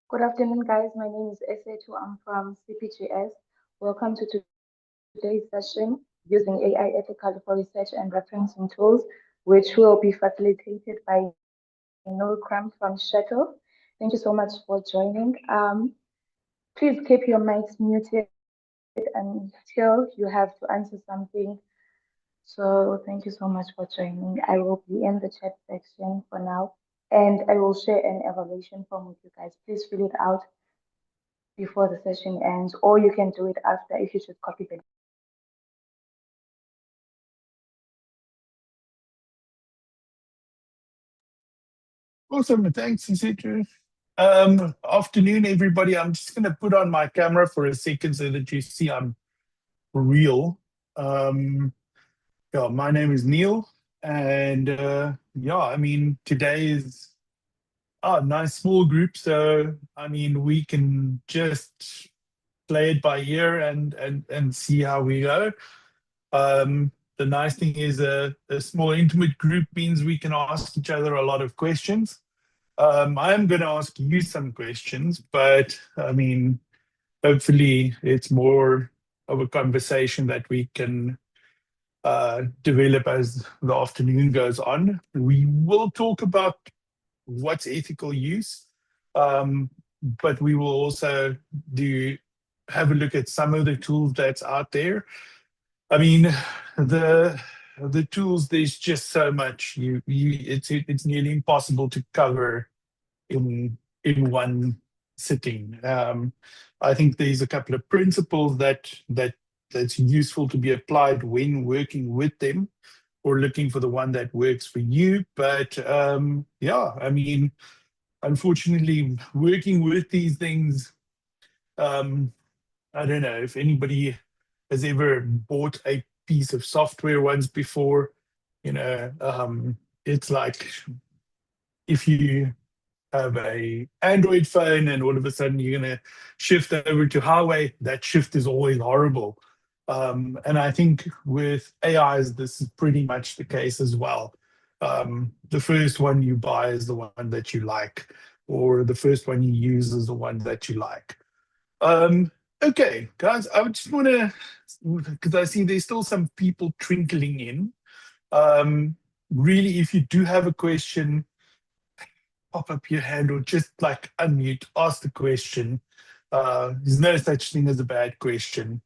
Good afternoon, guys. My name is Esetu. I'm from CPGS. Welcome to today's session using AI ethically for research and referencing tools, which will be facilitated by Noor Kram from Shuttle. Thank you so much for joining. Please keep your mics muted until you have to answer something. So thank you so much for joining. I will be in the chat section for now, and I will share an evaluation form with you guys. Please fill it out before the session ends, or you can do it after if you should copy the link. Awesome. Thanks, Isidro. Afternoon, everybody. I'm just going to put on my camera for a second so that you see I'm real. Um, yeah, my name is Neil. And today is a nice small group. So, we can just play it by ear and see how we go. The nice thing is a small intimate group means we can ask each other a lot of questions. I am going to ask you some questions, but hopefully it's more of a conversation that we can develop as the afternoon goes on. We will talk about what's ethical use, um, but we will also do have a look at some of the tools that's out there. I mean, the the tools, there's just so much. It's nearly impossible to cover in one sitting. I think there's a couple of principles that's useful to be applied when working with them or looking for the one that works for you. But unfortunately, working with these things, um, I don't know if anybody has ever bought a piece of software once before. It's like if you have a Android phone and all of a sudden you're going to shift over to Huawei, that shift is always horrible. And I think with AIs, this is pretty much the case as well. The first one you buy is the one that you like, or the first one you use is the one that you like. Okay, guys, I would just want to, because I see there's still some people trickling in. Really, if you do have a question, pop up your hand or just like unmute, ask the question. There's no such thing as a bad question.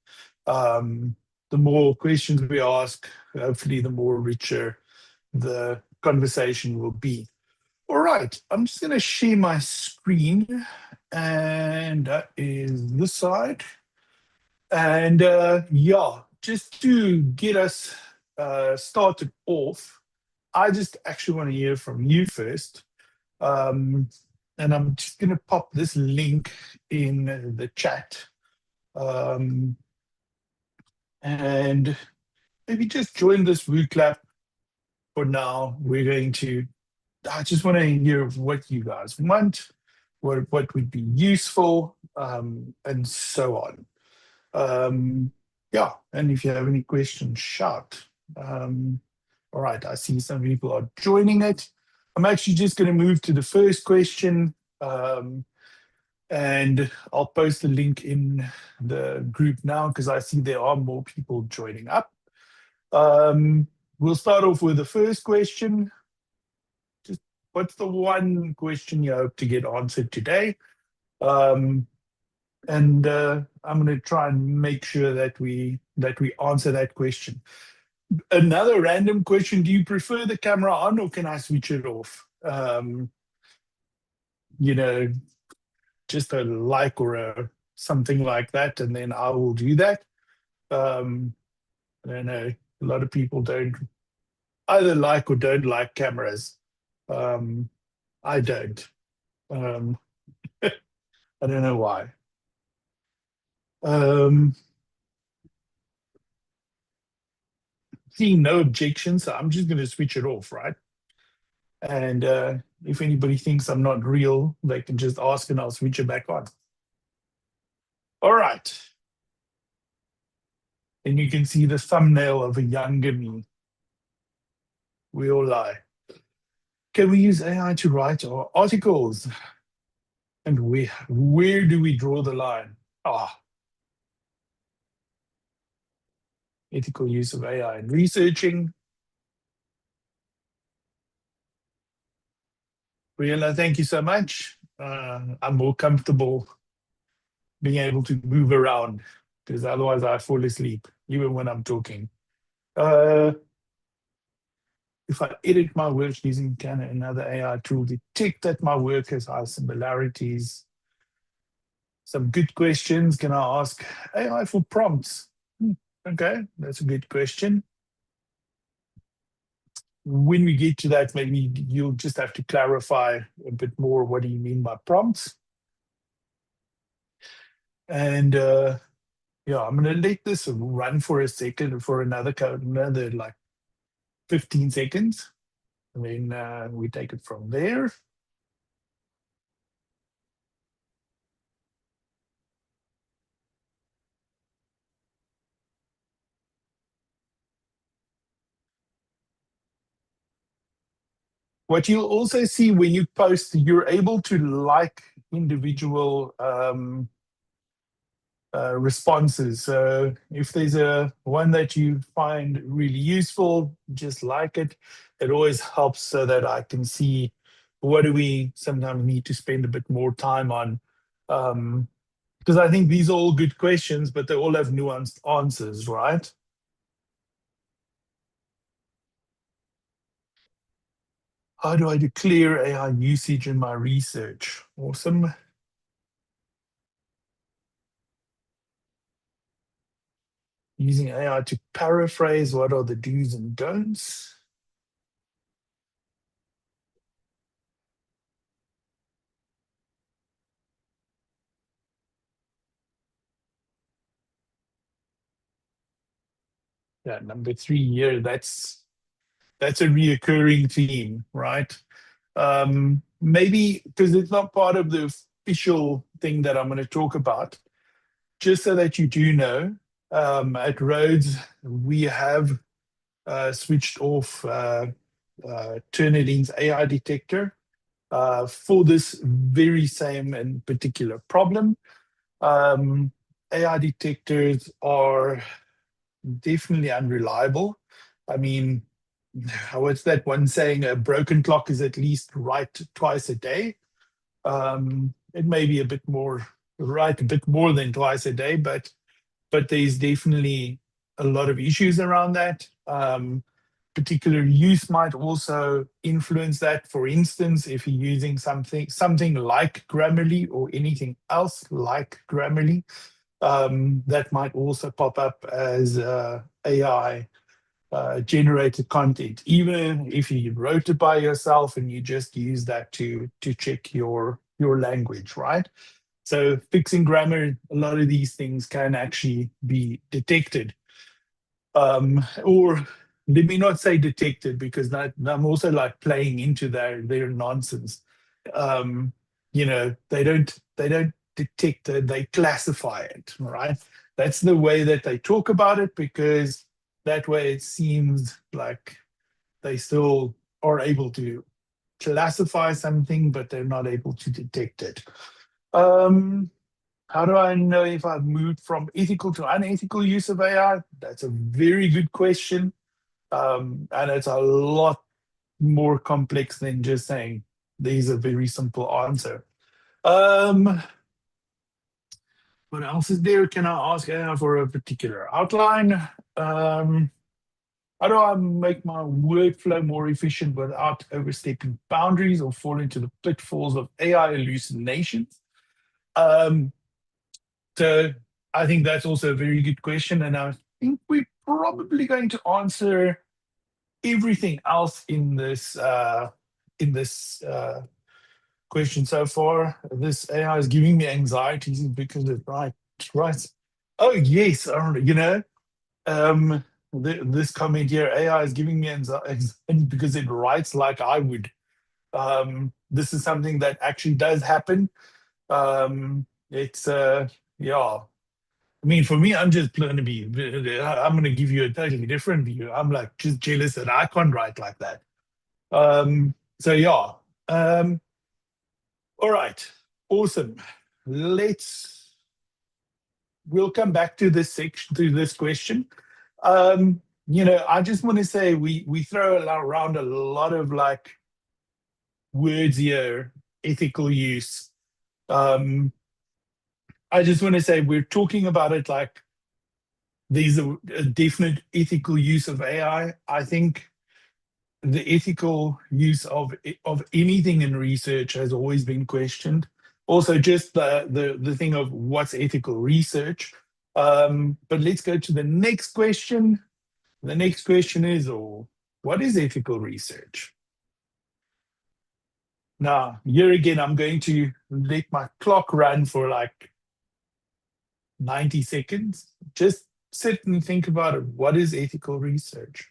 The more questions we ask, hopefully, the more richer the conversation will be. All right, I'm just going to share my screen, and that is this side. And just to get us started off, I just actually want to hear from you first. Um, and I'm just going to pop this link in the chat. Um, and maybe just join this WooClap for now. I just want to hear what you guys want, what would be useful, and so on. And if you have any questions, shout. All right, I see some people are joining it. I'm actually just going to move to the first question, and I'll post the link in the group now because I see there are more people joining up. We'll start off with the first question. Just what's the one question you hope to get answered today? And I'm going to try and make sure that we answer that question. Another random question: do you prefer the camera on, or can I switch it off? You know, just a like or something like that, and then I will do that. I don't know. A lot of people don't either like or don't like cameras. I don't. Um, I don't know why. Um, Seeing no objections, so I'm just going to switch it off, right? And if anybody thinks I'm not real, they can just ask and I'll switch it back on. All right. And you can see the thumbnail of a younger me. We all lie. Can we use AI to write our articles? And where do we draw the line? Ethical use of AI in researching. Brianna, thank you so much. I'm more comfortable being able to move around because otherwise I fall asleep, even when I'm talking. If I edit my work using can another AI tool detect that my work has high similarities? Some good questions. Can I ask AI for prompts? Okay, that's a good question. When we get to that, maybe you'll just have to clarify a bit more. What do you mean by prompts? And yeah, I'm going to let this run for a second, for another like 15 seconds. And then we take it from there. What you'll also see when you post, you're able to like individual responses. So if there's one that you find really useful, just like it. It always helps so that I can see what do we sometimes need to spend a bit more time on. Because I think these are all good questions, but they all have nuanced answers, right? How do I declare AI usage in my research? Awesome. Using AI to paraphrase, what are the do's and don'ts? Yeah, number 3 here, that's a reoccurring theme, right? Maybe because it's not part of the official thing that I'm going to talk about, just so that you do know, at Rhodes, we have switched off Turnitin's AI detector for this very same and particular problem. AI detectors are definitely unreliable. I mean, what's that one saying? A broken clock is at least right twice a day. It may be a bit more right, a bit more than twice a day, but there's definitely a lot of issues around that. Particular use might also influence that. For instance, if you're using something like Grammarly or anything else like Grammarly, that might also pop up as AI generated content, even if you wrote it by yourself and you just use that to check your language, right? So fixing grammar, a lot of these things can actually be detected. Or let me not say detected, because that I'm also like playing into their nonsense. They don't detect it, they classify it, right? That's the way that they talk about it, because that way it seems like they still are able to classify something, but they're not able to detect it. How do I know if I've moved from ethical to unethical use of AI? That's a very good question. And it's a lot more complex than just saying there's a very simple answer. What else is there? Can I ask AI for a particular outline? How do I make my workflow more efficient without overstepping boundaries or fall into the pitfalls of AI hallucinations? So I think that's also a very good question, and I think we're probably going to answer everything else in this question so far. This AI is giving me anxieties because it writes. Oh yes, this comment here, AI is giving me anxiety because it writes like I would. This is something that actually does happen. It's yeah. I mean, for me, I'm just going to be. I'm going to give you a totally different view. I'm like just jealous that I can't write like that. So yeah. All right. Awesome. We'll come back to this section, to this question. I just want to say we throw around a lot of like words here, ethical use. I just want to say we're talking about it like there's a definite ethical use of AI. I think the ethical use of anything in research has always been questioned. Also, just the thing of what's ethical research. But let's go to the next question. The next question is, what is ethical research? Now, here again, I'm going to let my clock run for like 90 seconds. Just sit and think about it. What is ethical research?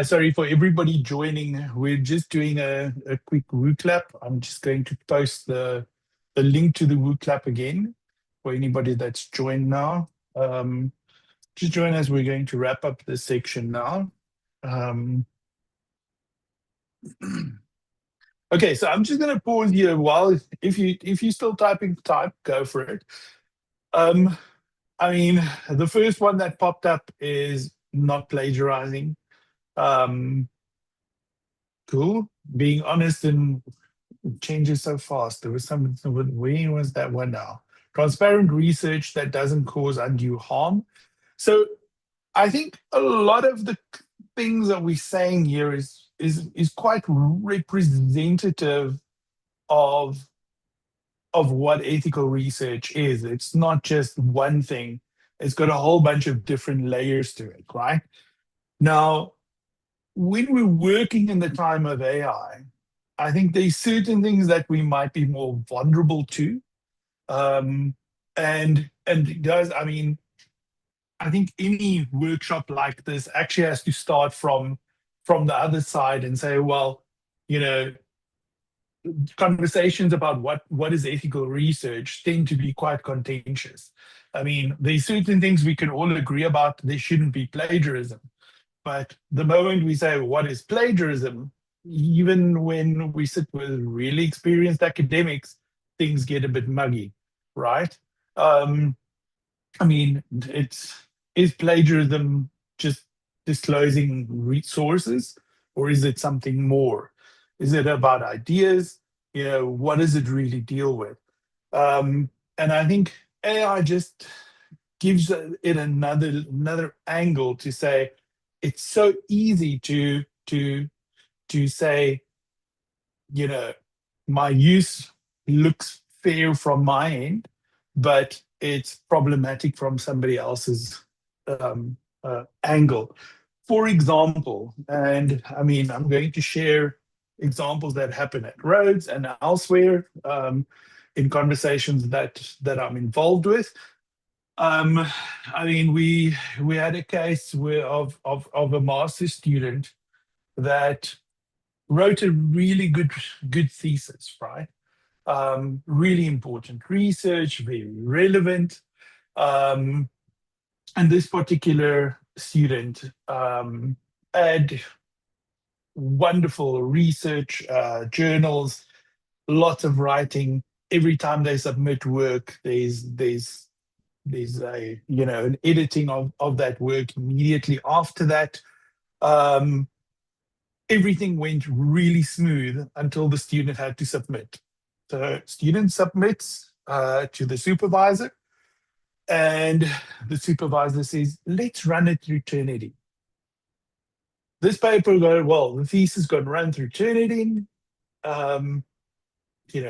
Sorry for everybody joining. We're just doing a quick WooClap. I'm just going to post the link to the WooClap again for anybody that's joined now. Just join us. We're going to wrap up this section now. Okay, so I'm just going to pause here while if you're still typing, type, go for it. I mean, the first one that popped up is not plagiarizing. Cool. Being honest and changes so fast. There was some, where was that one now? Transparent research that doesn't cause undue harm. So I think a lot of the things that we're saying here is quite representative of what ethical research is. It's not just one thing. It's got a whole bunch of different layers to it, right? Now, when we're working in the time of AI, I think there's certain things that we might be more vulnerable to. Guys, I mean, I think any workshop like this actually has to start from the other side and say, well, you know, conversations about what is ethical research tend to be quite contentious. I mean, there's certain things we can all agree about. There shouldn't be plagiarism. But the moment we say, what is plagiarism, even when we sit with really experienced academics, things get a bit muggy, right? I mean, is plagiarism just disclosing resources, or is it something more? Is it about ideas? What does it really deal with? And I think AI just gives it another angle to say it's so easy to say, my use looks fair from my end, but it's problematic from somebody else's angle. For example, and I mean, I'm going to share examples that happen at Rhodes and elsewhere in conversations that I'm involved with. I mean, we had a case of a master's student that wrote a really good thesis, right? Really important research, very relevant. Um, and this particular student had wonderful research journals, lots of writing. Every time they submit work, there's a an editing of that work immediately after that. Um, Everything went really smooth until the student had to submit. So student submits to the supervisor, and the supervisor says, let's run it through Turnitin. This paper the thesis got run through Turnitin.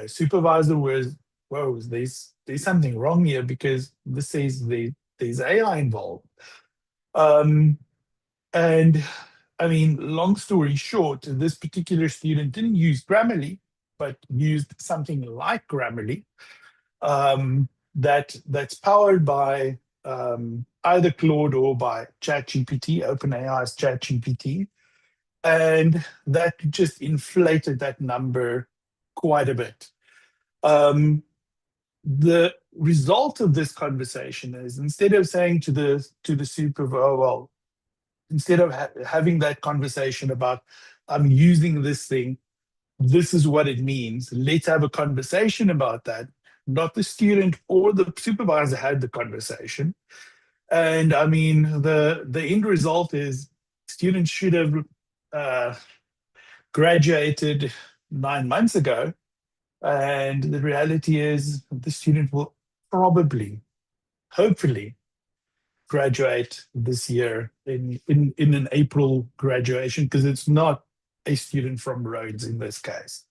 Supervisor was, whoa, there's something wrong here because this says there's AI involved. And I mean, long story short, this particular student didn't use Grammarly, but used something like Grammarly that's powered by either Claude or by ChatGPT, OpenAI's ChatGPT. And that just inflated that number quite a bit. The result of this conversation is, instead of saying to the supervisor, instead of having that conversation about, I'm using this thing, this is what it means, let's have a conversation about that. Not the student or the supervisor had the conversation. And I mean, the end result is students should have graduated 9 months ago. And the reality is the student will probably, hopefully, graduate this year in an April graduation, because it's not a student from Rhodes in this case.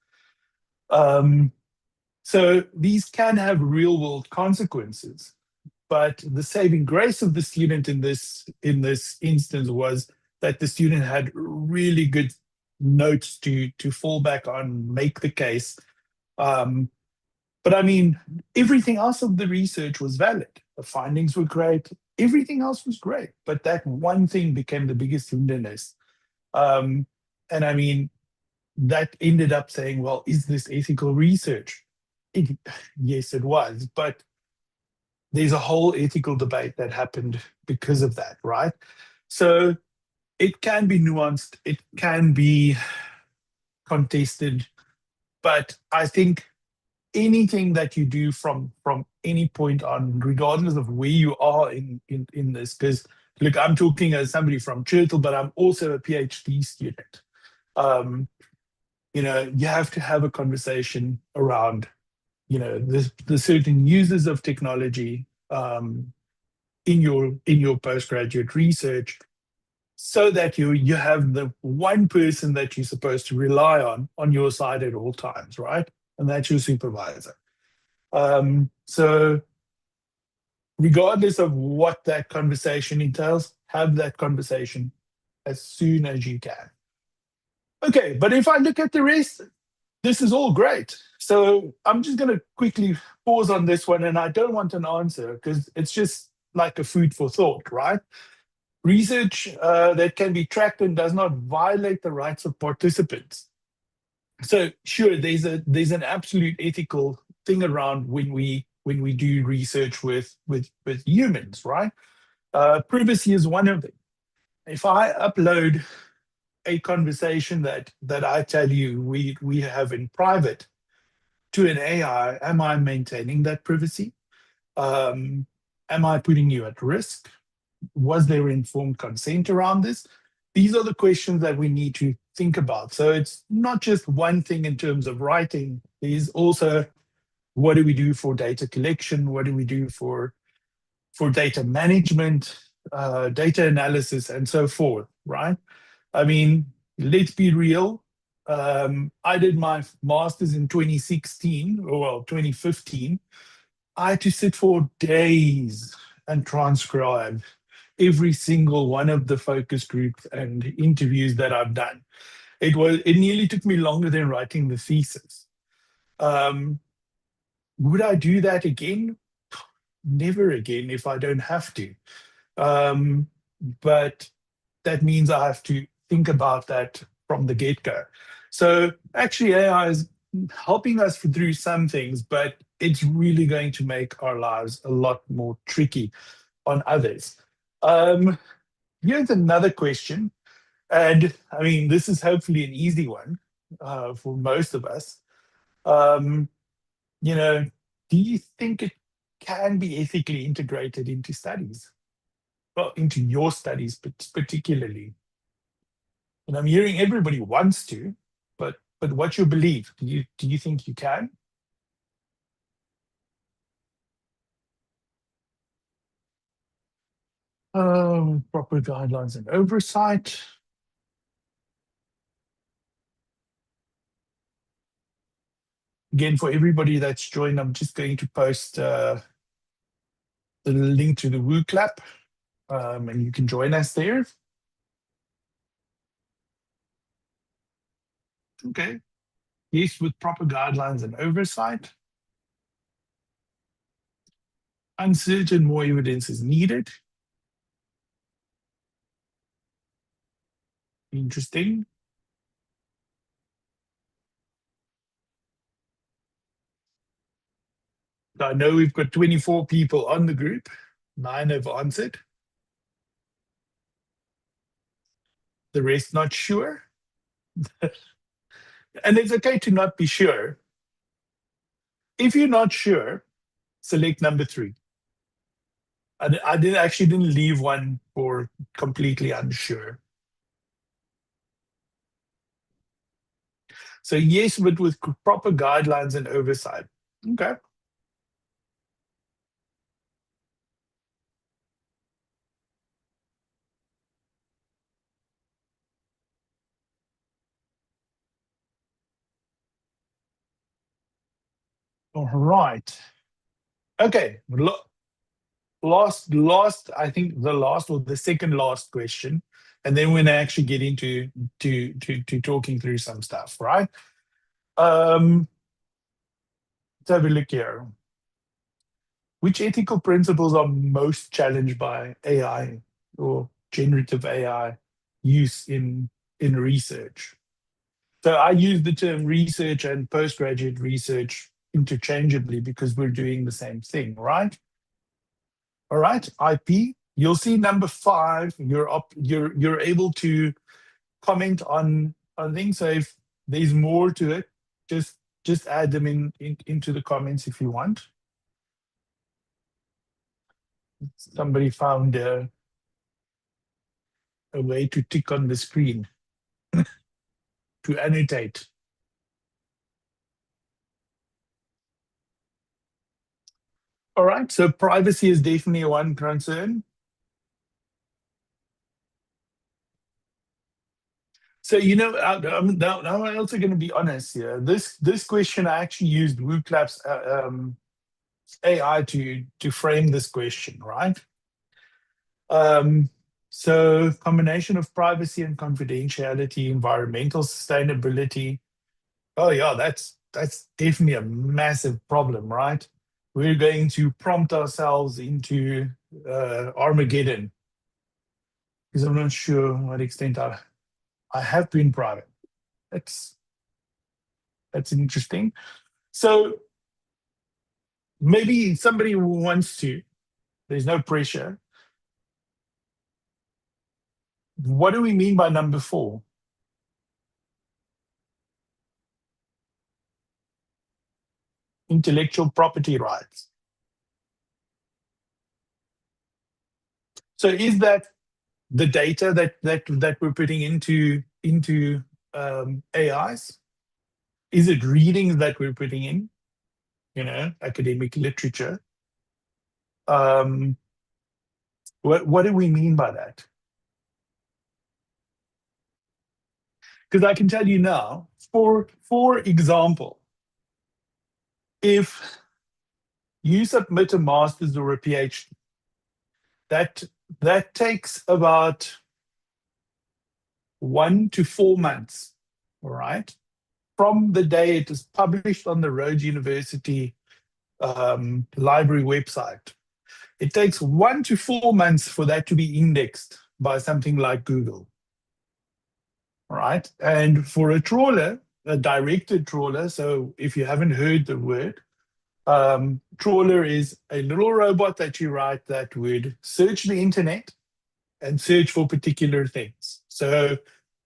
So these can have real world consequences, but the saving grace of the student in this instance was that the student had really good notes to fall back on, make the case. But I mean, everything else of the research was valid. The findings were great. Everything else was great. But that one thing became the biggest hindrance. And I mean, that ended up saying, well, is this ethical research? Yes, it was. But there's a whole ethical debate that happened because of that, right? So it can be nuanced. It can be contested. But I think anything that you do from any point on, regardless of where you are in this, because look, I'm talking as somebody from Churchill, but I'm also a PhD student. You have to have a conversation around, the certain users of technology in your postgraduate research, so that you have the one person that you're supposed to rely on your side at all times, right? And that's your supervisor. So regardless of what that conversation entails, have that conversation as soon as you can. Okay, but if I look at the rest, this is all great. So I'm just going to quickly pause on this one, and I don't want an answer because it's just like a food for thought, right? Research that can be tracked and does not violate the rights of participants. So sure, there's an absolute ethical thing around when we do research with humans, right? Privacy is one of them. If I upload a conversation that I tell you we have in private to an AI, am I maintaining that privacy? Am I putting you at risk? Was there informed consent around this? These are the questions that we need to think about. So it's not just one thing in terms of writing. There's also, what do we do for data collection? What do we do for data management, data analysis, and so forth, right? I mean, let's be real. I did my master's in 2016, or well, 2015. I had to sit for days and transcribe every single one of the focus groups and interviews that I've done. It nearly took me longer than writing the thesis. Would I do that again? Never again if I don't have to. But that means I have to think about that from the get-go. So actually AI is helping us through some things, but it's really going to make our lives a lot more tricky on others. Here's another question. And I mean, this is hopefully an easy one for most of us. Um, you know, do you think it can be ethically integrated into studies? Well, into your studies particularly. And I'm hearing everybody wants to, but what's your belief? Do you think you can? Proper guidelines and oversight. Again, for everybody that's joined, I'm just going to post the link to the WooClap, and you can join us there. Okay. Yes, with proper guidelines and oversight. Uncertain, more evidence is needed. Interesting. I know we've got 24 people on the group. 9 have answered. The rest not sure. And it's okay to not be sure. If you're not sure, select number 3. I didn't leave one for completely unsure. So yes, but with proper guidelines and oversight. Okay. All right. Okay. Last, I think the last or the second last question, and then we're gonna actually get into to talking through some stuff, right? Let's have a look here. Which ethical principles are most challenged by AI or generative AI use in research? So I use the term research and postgraduate research interchangeably because we're doing the same thing, right? All right, IP. You'll see number 5. You're able to comment on things. So if there's more to it, just add them into the comments if you want. Somebody found a way to tick on the screen to annotate. All right, so privacy is definitely one concern. So, I'm also going to be honest here. This question, I actually used WooClap's AI to frame this question, right? So combination of privacy and confidentiality, environmental sustainability. Oh yeah, that's definitely a massive problem, right? We're going to prompt ourselves into Armageddon because I'm not sure what extent I have been private. That's interesting. So maybe somebody who wants to, there's no pressure. What do we mean by number 4? Intellectual property rights. So is that the data that we're putting into AIs? Is it readings that we're putting in? Academic literature. What do we mean by that? Because I can tell you now, for example, if you submit a master's or a PhD, that takes about 1 to 4 months, all right, from the day it is published on the Rhodes University library website. It takes 1 to 4 months for that to be indexed by something like Google. right? And for a trawler, a directed trawler, so if you haven't heard the word, trawler is a little robot that you write that would search the internet and search for particular things. So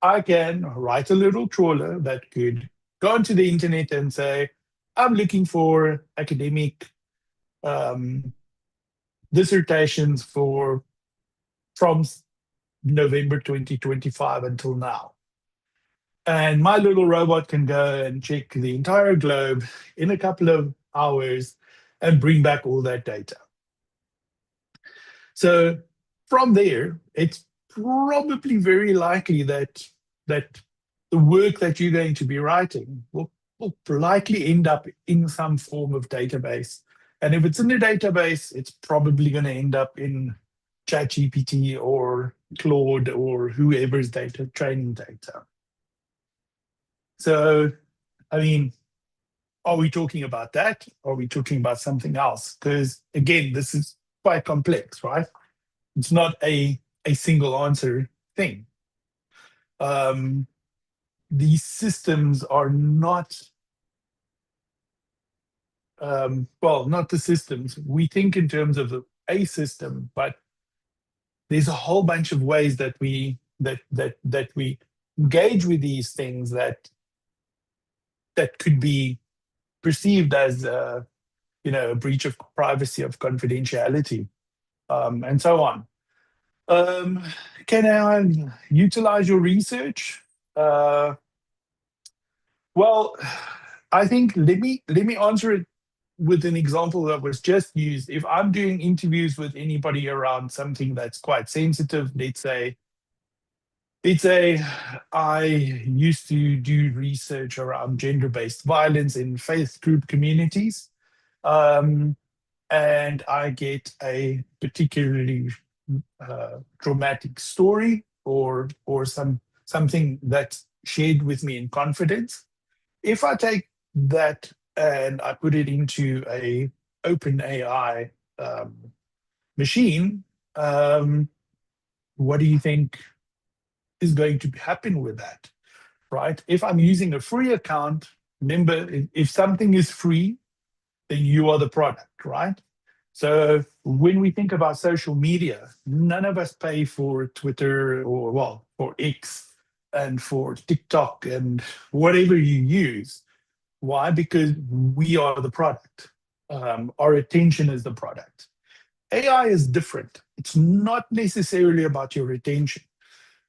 I can write a little trawler that could go onto the internet and say, I'm looking for academic um, dissertations from November 2025 until now. And my little robot can go and check the entire globe in a couple of hours and bring back all that data. So from there, it's probably very likely that the work that you're going to be writing will likely end up in some form of database. And if it's in a database, it's probably going to end up in ChatGPT or Claude or whoever's data, training data. So, I mean, are we talking about that? Or are we talking about something else? Because again, this is quite complex, right? It's not a single answer thing. These systems are not, well, not the systems. We think in terms of a system, but there's a whole bunch of ways that we engage with these things that could be perceived as a breach of privacy, of confidentiality, and so on. Can I utilize your research? Well, I think let me answer it with an example that was just used. If I'm doing interviews with anybody around something that's quite sensitive, let's say I used to do research around gender-based violence in faith group communities, and I get a particularly dramatic story or something that's shared with me in confidence. If I take that and I put it into a open AI machine, what do you think is going to happen with that, right? If I'm using a free account, remember, if something is free, then you are the product, right? So when we think about social media, none of us pay for Twitter or, well, for X and for TikTok and whatever you use. Why? Because we are the product. Our attention is the product. AI is different. It's not necessarily about your attention.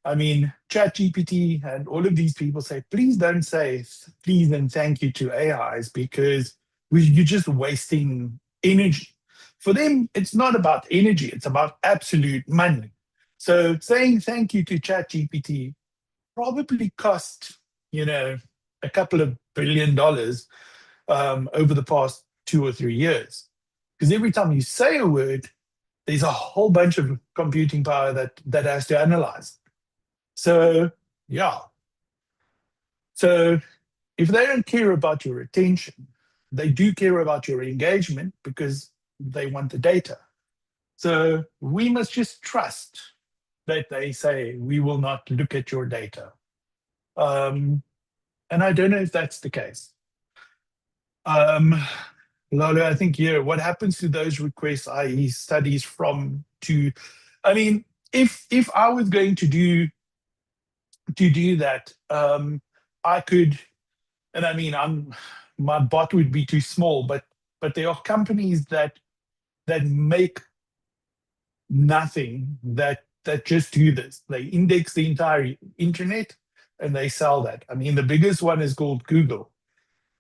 I mean, ChatGPT and all of these people say, please don't say please and thank you to AIs because you're just wasting energy. For them, it's not about energy, it's about absolute money. So saying thank you to ChatGPT probably cost, a couple of $1 billion over the past 2 or 3 years. Because every time you say a word, there's a whole bunch of computing power that has to analyze. So, yeah. So if they don't care about your attention, they do care about your engagement because they want the data. So we must just trust that they say, we will not look at your data. And I don't know if that's the case. Lalo, I think, yeah, what happens to those requests, i.e. studies from to, I mean, if I was going to do that, I could, and I mean, my bot would be too small, but there are companies that make nothing that just do this. They index the entire internet and they sell that. I mean, the biggest one is called Google.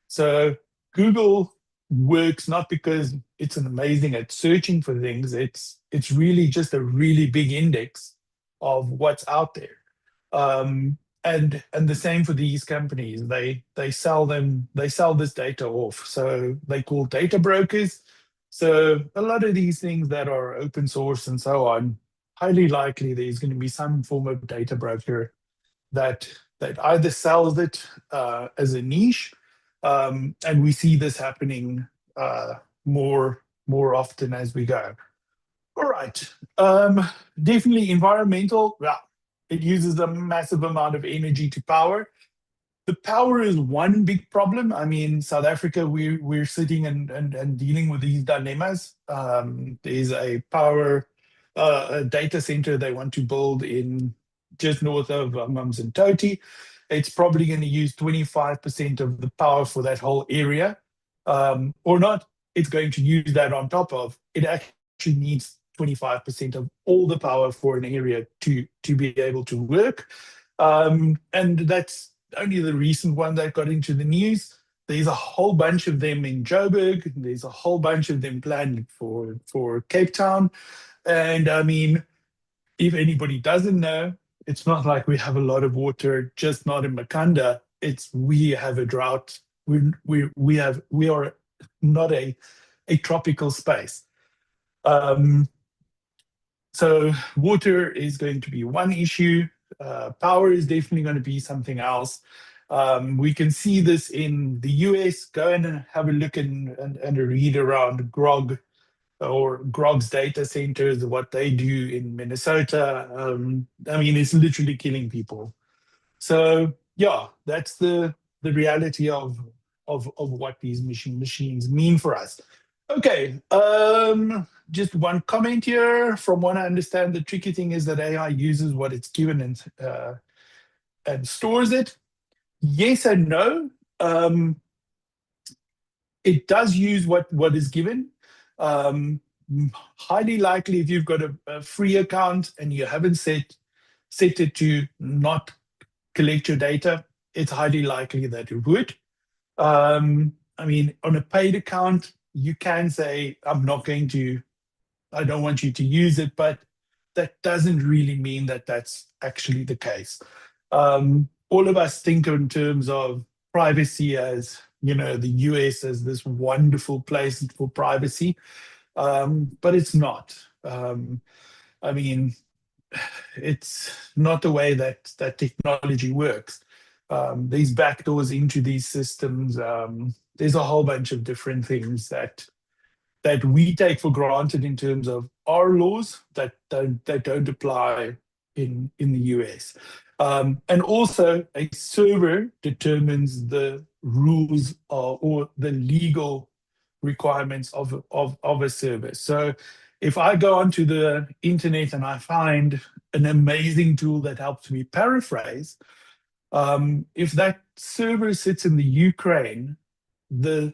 So Google works not because it's an amazing at searching for things. It's really just a really big index of what's out there. And the same for these companies. They sell this data off. So they call data brokers. So a lot of these things that are open source and so on, highly likely there's going to be some form of data broker that either sells it as a niche, and we see this happening more often as we go. All right, definitely environmental. Well, It uses a massive amount of energy to power. The power is one big problem. I mean, South Africa, we're sitting and dealing with these dilemmas. There's a power a data center they want to build in just north of Amanzimtoti. It's probably going to use 25% of the power for that whole area, or not. It's going to use that on top of. It actually needs 25% of all the power for an area to be able to work, and that's only the recent one that got into the news. There's a whole bunch of them in Joburg. There's a whole bunch of them planned for Cape Town. And I mean, if anybody doesn't know, it's not like we have a lot of water, just not in Makanda. It's we have a drought. We are not a tropical space. So water is going to be one issue. Power is definitely going to be something else. We can see this in the US. Go and have a look and read around Grog's data centers, what they do in Minnesota. I mean, it's literally killing people. So yeah, that's the reality of what these machines mean for us. Okay, just one comment here. From what I understand, the tricky thing is that AI uses what it's given and stores it. Yes and no. It does use what is given. Highly likely, if you've got a free account and you haven't set it to not collect your data, it's highly likely that it would. I mean, on a paid account, you can say, I don't want you to use it, but that doesn't really mean that that's actually the case. All of us think in terms of privacy as, the US as this wonderful place for privacy, but it's not. I mean, it's not the way that technology works. These backdoors into these systems, there's a whole bunch of different things that we take for granted in terms of our laws that don't apply in the US. And also, a server determines the rules or the legal requirements of a service. So if I go onto the internet and I find an amazing tool that helps me paraphrase, if that server sits in the Ukraine, the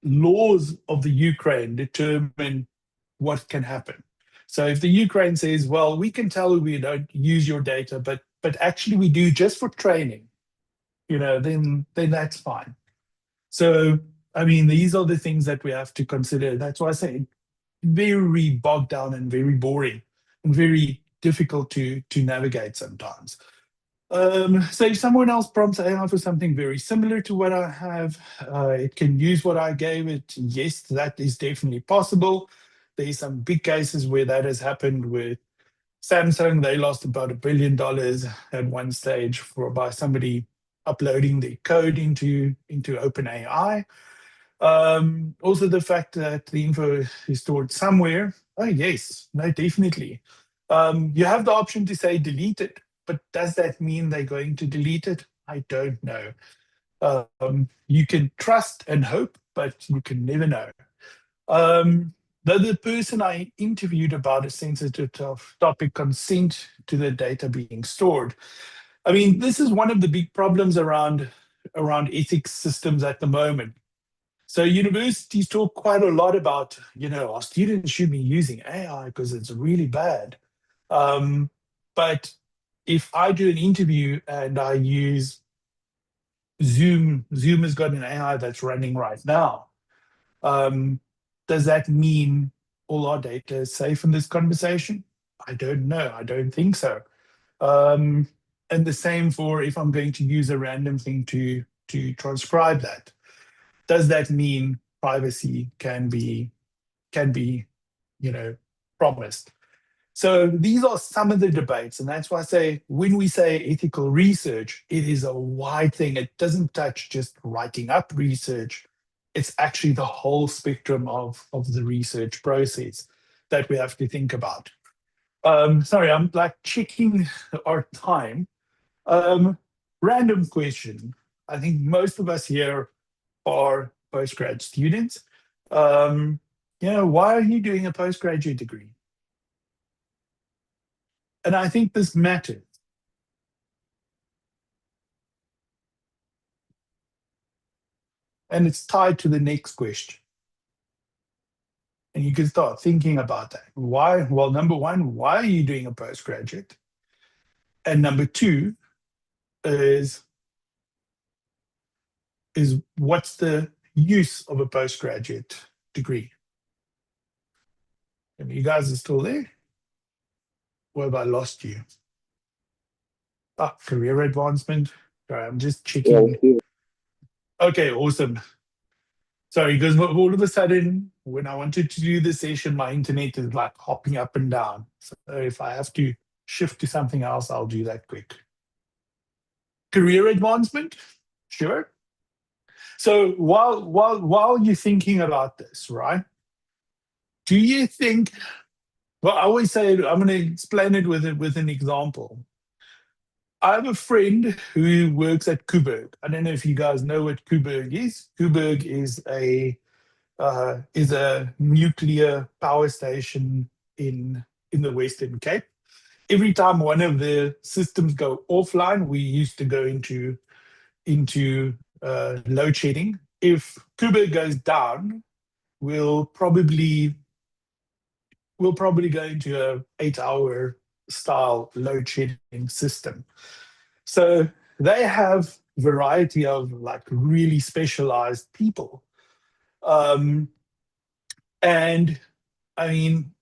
laws of the Ukraine determine what can happen. So if the Ukraine says, well, we can tell you we don't use your data, but actually we do just for training, then that's fine. So, I mean, these are the things that we have to consider. That's why I say very bogged down and very boring and very difficult to navigate sometimes. So if someone else prompts AI for something very similar to what I have, it can use what I gave it. Yes, that is definitely possible. There's some big cases where that has happened with Samsung. They lost about $1 billion at one stage by somebody uploading their code into OpenAI. Also, the fact that the info is stored somewhere. Oh, yes, no, definitely. You have the option to say delete it, but does that mean they're going to delete it? I don't know. You can trust and hope, but you can never know. The person I interviewed about a sensitive topic, consent to the data being stored. I mean, this is one of the big problems around ethics systems at the moment. So universities talk quite a lot about, our students should be using AI because it's really bad. But if I do an interview and I use Zoom has got an AI that's running right now. Does that mean all our data is safe in this conversation? I don't know. I don't think so. And the same for if I'm going to use a random thing to transcribe that. Does that mean privacy can be promised? So these are some of the debates, and that's why I say when we say ethical research, it is a wide thing. It doesn't touch just writing up research. It's actually the whole spectrum of the research process that we have to think about. Sorry, I'm like checking our time. Random question. I think most of us here are postgrad students. Um, why are you doing a postgraduate degree? And I think this matters. And it's tied to the next question. And you can start thinking about that. Why? Well, number one, why are you doing a postgraduate? And number two is what's the use of a postgraduate degree? And you guys are still there? Or have I lost you? Career advancement. Sorry, I'm just checking. Okay, awesome. Sorry, because all of a sudden, when I wanted to do the session, my internet is like hopping up and down. So if I have to shift to something else, I'll do that quick. Career advancement, sure. So while you're thinking about this, right? Do you think? Well, I always say I'm going to explain it with an example. I have a friend who works at Kuberg. I don't know if you guys know what Kuberg is. Kuberg is a nuclear power station in the Western Cape. Every time one of the systems go offline, we used to go into load shedding. If Kuberg goes down, we'll probably go into a 8-hour style load shedding system. So they have variety of like really specialized people. And I mean,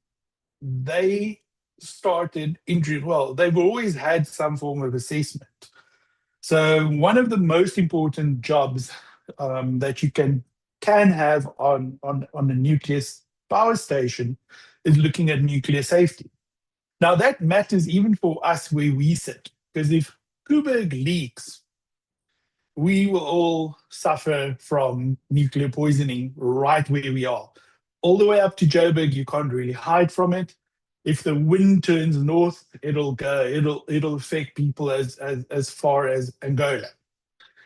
they started well, they've always had some form of assessment. So one of the most important jobs that you can have on a nuclear power station is looking at nuclear safety. Now that matters even for us where we sit, because if Kuberg leaks, we will all suffer from nuclear poisoning right where we are. All the way up to Joburg, you can't really hide from it. If the wind turns north, it'll affect people as far as Angola.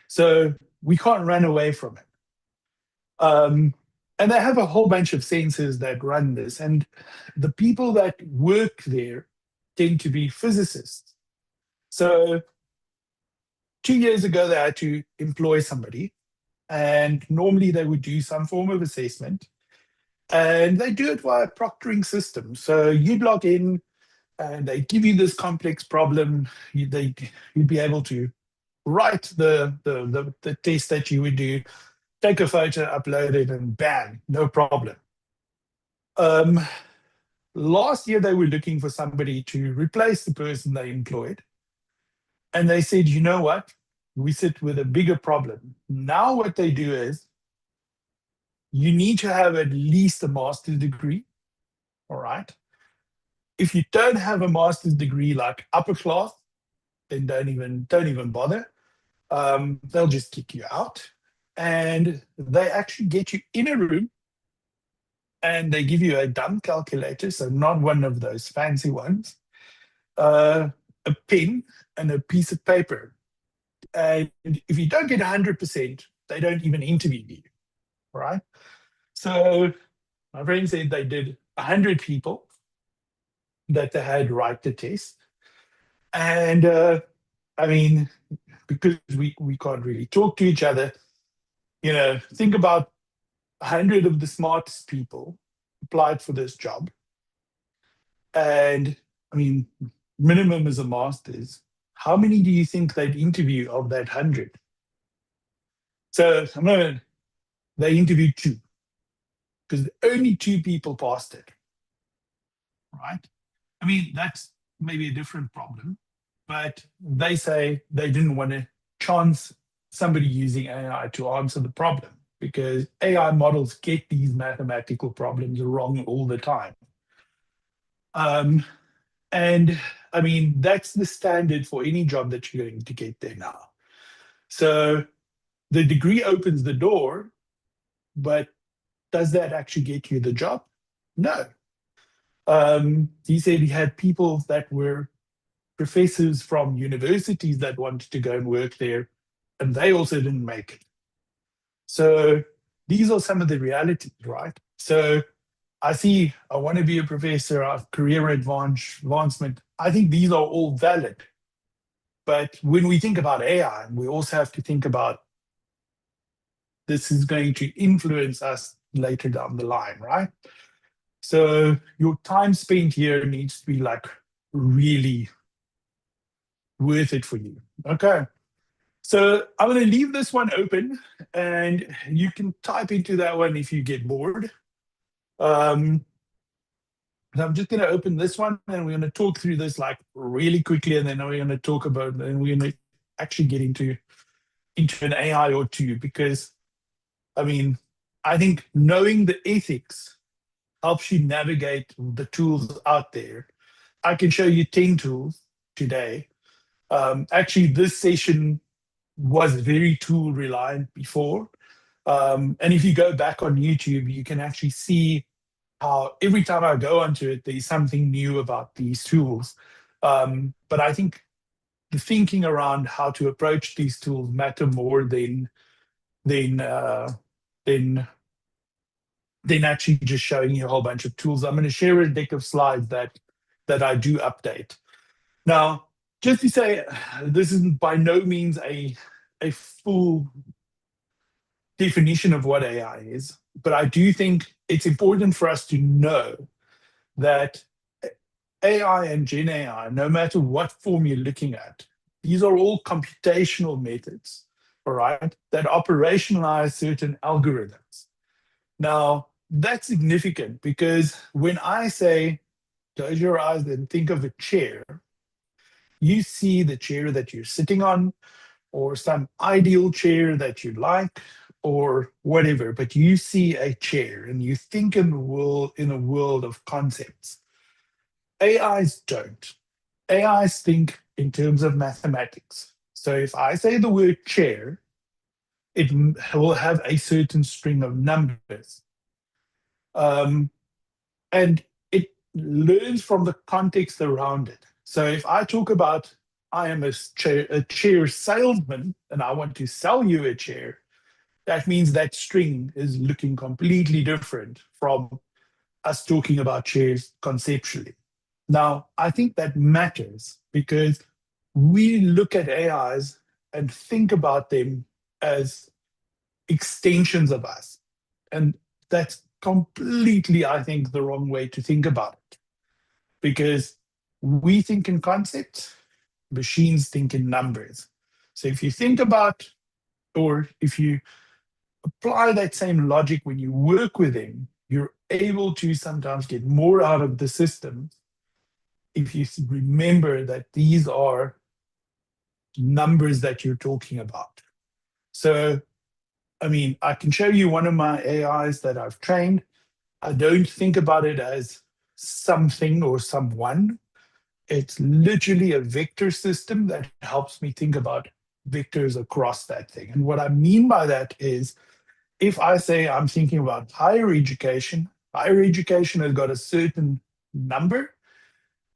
So we can't run away from it. And they have a whole bunch of sensors that run this. And the people that work there tend to be physicists. So 2 years ago, they had to employ somebody. And normally they would do some form of assessment. And they do it via proctoring system. So you'd log in and they give you this complex problem. You'd be able to write the test that you would do, take a photo, upload it, and bang, no problem. Last year, they were looking for somebody to replace the person they employed. And they said, you know what? We sit with a bigger problem. Now what they do is you need to have at least a master's degree, all right? If you don't have a master's degree like upper class, then don't even bother. They'll just kick you out. And they actually get you in a room and they give you a dumb calculator, so not one of those fancy ones, a pen and a piece of paper. And if you don't get 100%, they don't even interview you, right? So my friend said they did 100 people that they had write the test. And I mean, because we can't really talk to each other, think about 100 of the smartest people applied for this job. And I mean, minimum is a master's. How many do you think they'd interview of that 100? So they interviewed 2 because only 2 people passed it, right? I mean, that's maybe a different problem, but they say they didn't want to chance somebody using AI to answer the problem because AI models get these mathematical problems wrong all the time. And I mean, that's the standard for any job that you're going to get there now. So the degree opens the door, but does that actually get you the job? No. He said he had people that were professors from universities that wanted to go and work there, and they also didn't make it. So these are some of the realities, right? So I want to be a professor, I have career advancement. I think these are all valid. But when we think about AI, we also have to think about this is going to influence us later down the line, right? So your time spent here needs to be like really worth it for you. Okay. So I'm going to leave this one open and you can type into that one if you get bored. So I'm just going to open this one and we're going to talk through this like really quickly, and then we're going to talk about, and we're going to actually get into an AI or two, because I mean, I think knowing the ethics helps you navigate the tools out there. I can show you 10 tools today. Actually, this session was very tool reliant before. And if you go back on YouTube, you can actually see how every time I go onto it, there's something new about these tools. But I think the thinking around how to approach these tools matter more than actually just showing you a whole bunch of tools. I'm going to share a deck of slides that I do update. Now, just to say, this is by no means a full definition of what AI is, but I do think it's important for us to know that AI and Gen AI, no matter what form you're looking at, these are all computational methods, all right, that operationalize certain algorithms. Now, that's significant because when I say close your eyes and think of a chair, you see the chair that you're sitting on, or some ideal chair that you like, or whatever, but you see a chair and you think in a world of concepts. AIs don't. AIs think in terms of mathematics. So if I say the word chair, it will have a certain string of numbers. And it learns from the context around it. So if I talk about I am a chair salesman and I want to sell you a chair, that means that string is looking completely different from us talking about chairs conceptually. Now, I think that matters because we look at AIs and think about them as extensions of us. And that's completely, I think, the wrong way to think about it. Because we think in concepts, machines think in numbers. So if you think about, or if you apply that same logic when you work with them, you're able to sometimes get more out of the system if you remember that these are numbers that you're talking about. So, I mean, I can show you one of my AIs that I've trained. I don't think about it as something or someone. It's literally a vector system that helps me think about vectors across that thing. And what I mean by that is, if I say I'm thinking about higher education has got a certain number,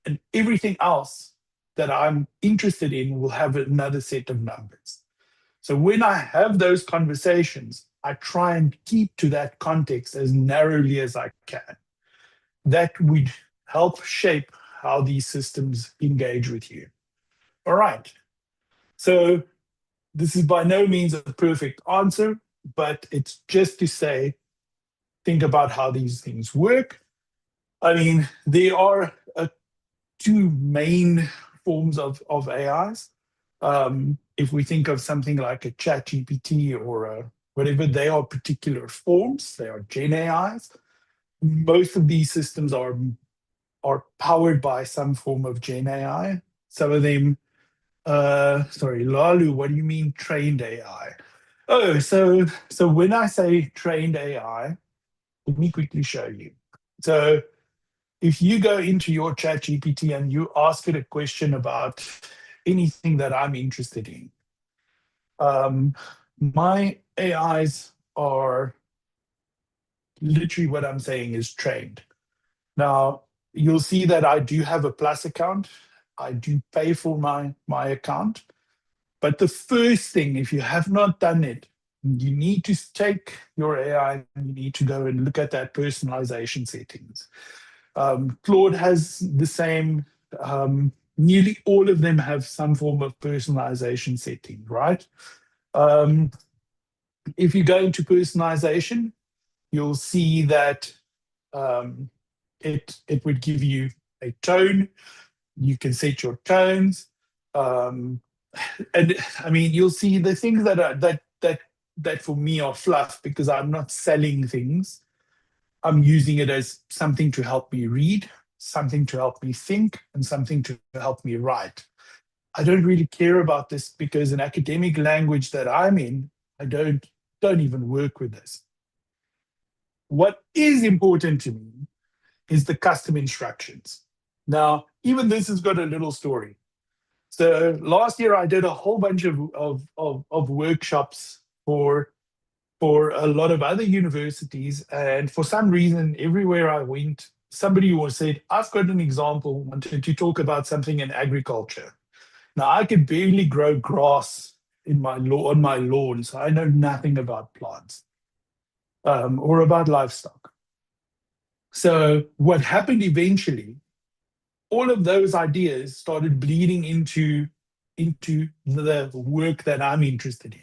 and everything else that I'm interested in will have another set of numbers. So when I have those conversations, I try and keep to that context as narrowly as I can. That would help shape how these systems engage with you. All right. So this is by no means a perfect answer, but it's just to say, think about how these things work. I mean, there are two main forms of AIs. If we think of something like a ChatGPT or whatever, they are particular forms. They are Gen AIs. Most of these systems are powered by some form of Gen AI. Some of them, sorry, Lalu, what do you mean trained AI? Oh, so when I say trained AI, let me quickly show you. So if you go into your ChatGPT and you ask it a question about anything that I'm interested in, my AIs are literally what I'm saying is trained. Now, you'll see that I do have a Plus account. I do pay for my account. But the first thing, if you have not done it, you need to take your AI and you need to go and look at that personalization settings. Claude has the same, nearly all of them have some form of personalization setting, right? If you go into personalization, you'll see that it would give you a tone. You can set your tones. And I mean, you'll see the things that for me are fluff because I'm not selling things. I'm using it as something to help me read, something to help me think, and something to help me write. I don't really care about this because in academic language that I'm in, I don't even work with this. What is important to me is the custom instructions. Now, even this has got a little story. So last year I did a whole bunch of workshops for a lot of other universities, and for some reason, everywhere I went, somebody was said, "I've got an example, wanted to talk about something in agriculture." Now I could barely grow grass on my lawn, so I know nothing about plants or about livestock. So what happened eventually, all of those ideas started bleeding into the work that I'm interested in.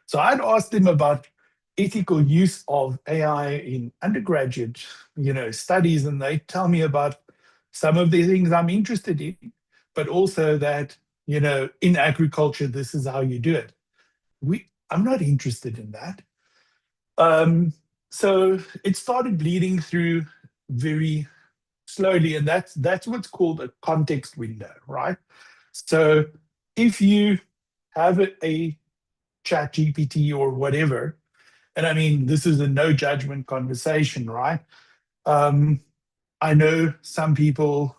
So I'd asked them about ethical use of AI in undergraduate, studies, and they tell me about some of the things I'm interested in, but also that, in agriculture, this is how you do it. I'm not interested in that. So it started bleeding through very slowly, and that's what's called a context window, right? So if you have a chat GPT or whatever, and I mean, this is a no judgment conversation, right? I know some people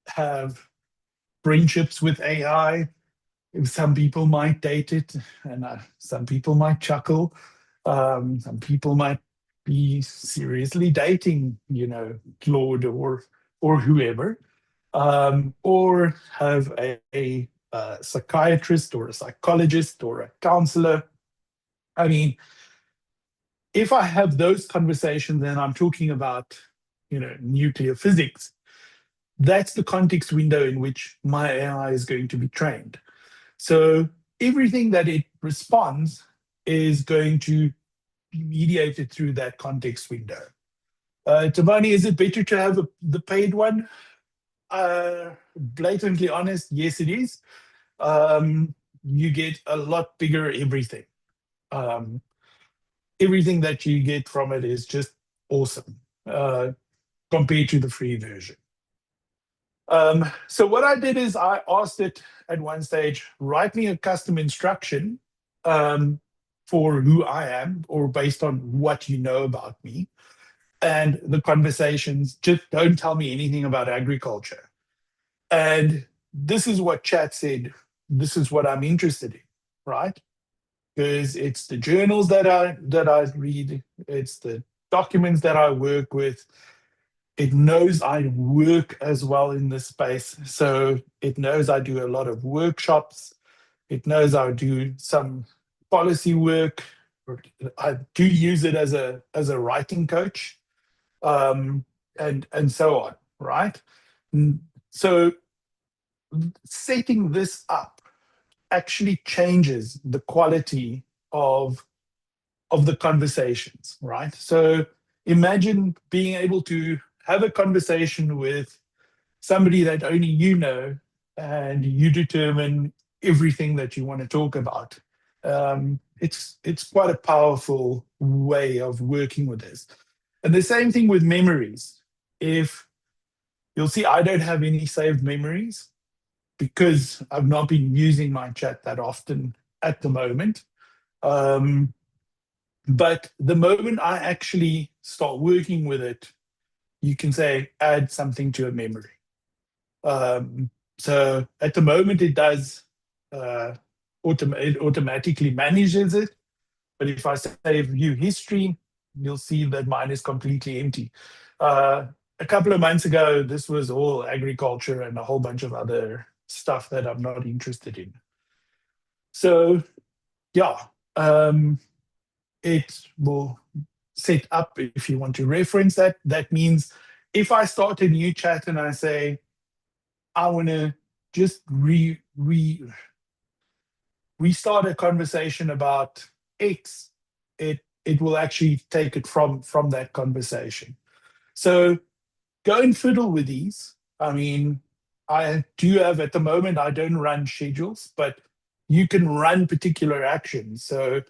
have friendships with AI. Some people might date it, and some people might chuckle. Some people might be seriously dating, Claude or whoever, or have a psychiatrist or a psychologist or a counselor. I mean, if I have those conversations and I'm talking about, nuclear physics, that's the context window in which my AI is going to be trained. So everything that it responds is going to be mediated through that context window. Tabani, is it better to have the paid one? Blatantly honest, yes, it is. You get a lot bigger everything. Everything that you get from it is just awesome compared to the free version. So what I did is I asked it at one stage, write me a custom instruction for who I am or based on what you know about me. And the conversations, just don't tell me anything about agriculture. And this is what chat said, this is what I'm interested in, right? Because it's the journals that I read, it's the documents that I work with. It knows I work as well in this space. So it knows I do a lot of workshops. It knows I do some policy work. I do use it as a writing coach, and so on, right? So setting this up actually changes the quality of the conversations, right? So imagine being able to have a conversation with somebody that only you know, and you determine everything that you want to talk about. It's quite a powerful way of working with this. And the same thing with memories. If you'll see, I don't have any saved memories because I've not been using my chat that often at the moment. But the moment I actually start working with it, you can say, add something to a memory. So at the moment, it does, it automatically manages it. But if I say view history, you'll see that mine is completely empty. a couple of months ago, this was all agriculture and a whole bunch of other stuff that I'm not interested in. So yeah, it will set up, if you want to reference that. That means if I start a new chat and I say, I want to just restart a conversation about X, it will actually take it from that conversation. So go and fiddle with these. I mean, I do have, at the moment, I don't run schedules, but you can run particular actions. So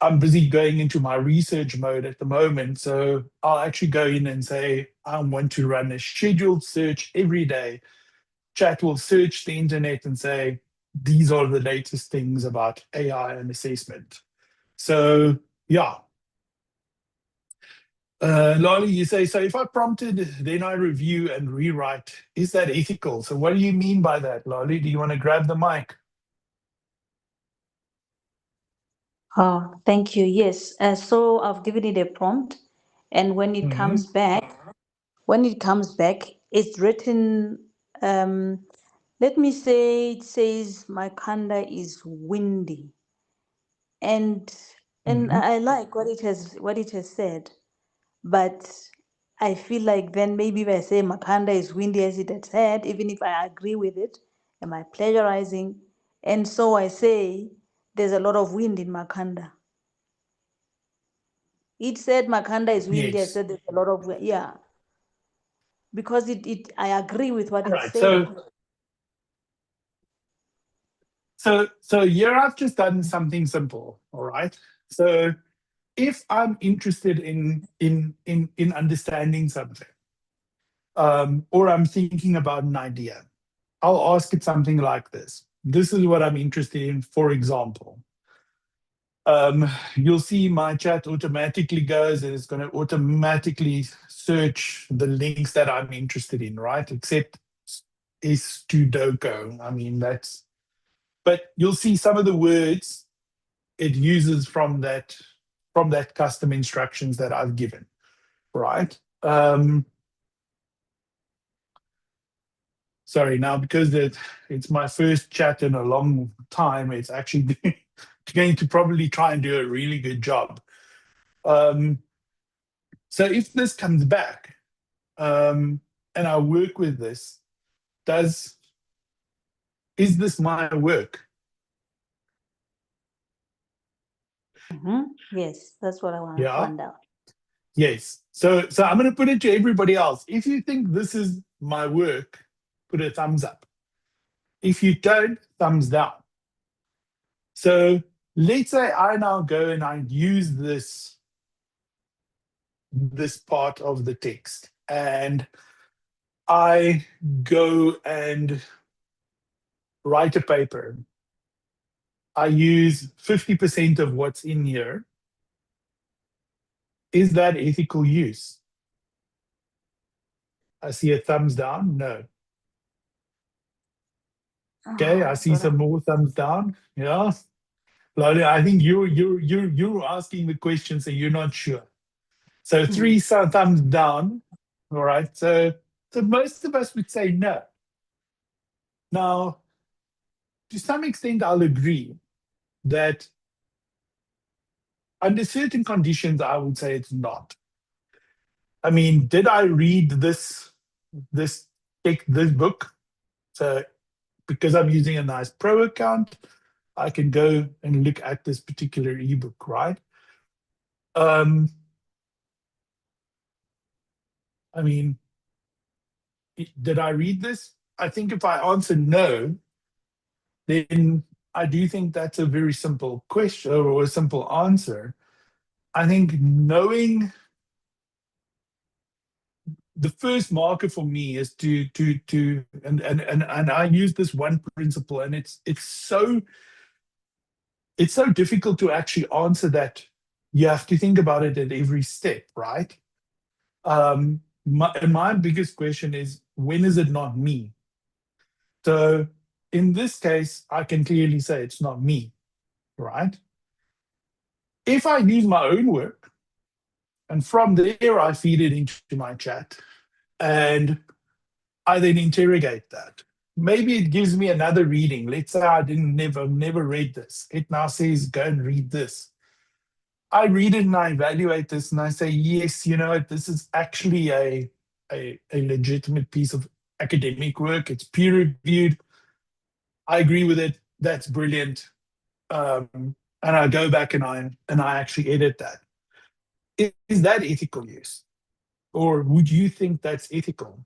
I'm busy going into my research mode at the moment. So I'll actually go in and say, I want to run a scheduled search every day. Chat will search the internet and say, these are the latest things about AI and assessment. So yeah. Lolly, you say, so if I prompted, then I review and rewrite. Is that ethical? So what do you mean by that, Lolly? Do you want to grab the mic? Oh, thank you. Yes. So I've given it a prompt, and when it comes back, it's written. Let me say it says Makanda is windy, and I like what it has said, but I feel like then maybe if I say Makanda is windy as it had said, even if I agree with it, am I plagiarizing? And so I say there's a lot of wind in Makanda. It said Makanda is windy. I Yes. said there's a lot of wind. Yeah, because I agree with what All it right. said. So here I've just done something simple. All right. So if I'm interested in understanding something, or I'm thinking about an idea, I'll ask it something like this. This is what I'm interested in, for example. You'll see my chat automatically goes and it's going to automatically search the links that I'm interested in, right? Except is Sudoku. I mean, but you'll see some of the words it uses from that custom instructions that I've given, right? Sorry, now because it's my first chat in a long time, it's actually going to probably try and do a really good job. So if this comes back, and I work with this, is this my work? Yes, that's what I want to Yeah. find out. Yes. So I'm going to put it to everybody else. If you think this is my work, put a thumbs up. If you don't, thumbs down. So let's say I now go and I use this part of the text, and I go and write a paper. I use 50% of what's in here. Is that ethical use? I see a thumbs down. No. Okay, I see some more thumbs down. Yeah. Lolly, I think you're asking the question, so you're not sure. So 3 thumbs down. All right. So most of us would say no. Now, to some extent, I'll agree that under certain conditions, I would say it's not. I mean, did I read this book? So because I'm using a nice pro account, I can go and look at this particular ebook, right? I mean, did I read this? I think if I answer no, then I do think that's a very simple question or a simple answer. I think knowing the first marker for me is to and I use this one principle, and it's so difficult to actually answer that. You have to think about it at every step, right? My biggest question is, when is it not me? So in this case, I can clearly say it's not me, right? If I use my own work and from there I feed it into my chat, And I then interrogate that. Maybe it gives me another reading. Let's say I never read this. It now says, go and read this. I read it and I evaluate this and I say, yes, this is actually a legitimate piece of academic work. It's peer reviewed. I agree with it. That's brilliant. And I go back and I actually edit that. Is that ethical use? Or would you think that's ethical?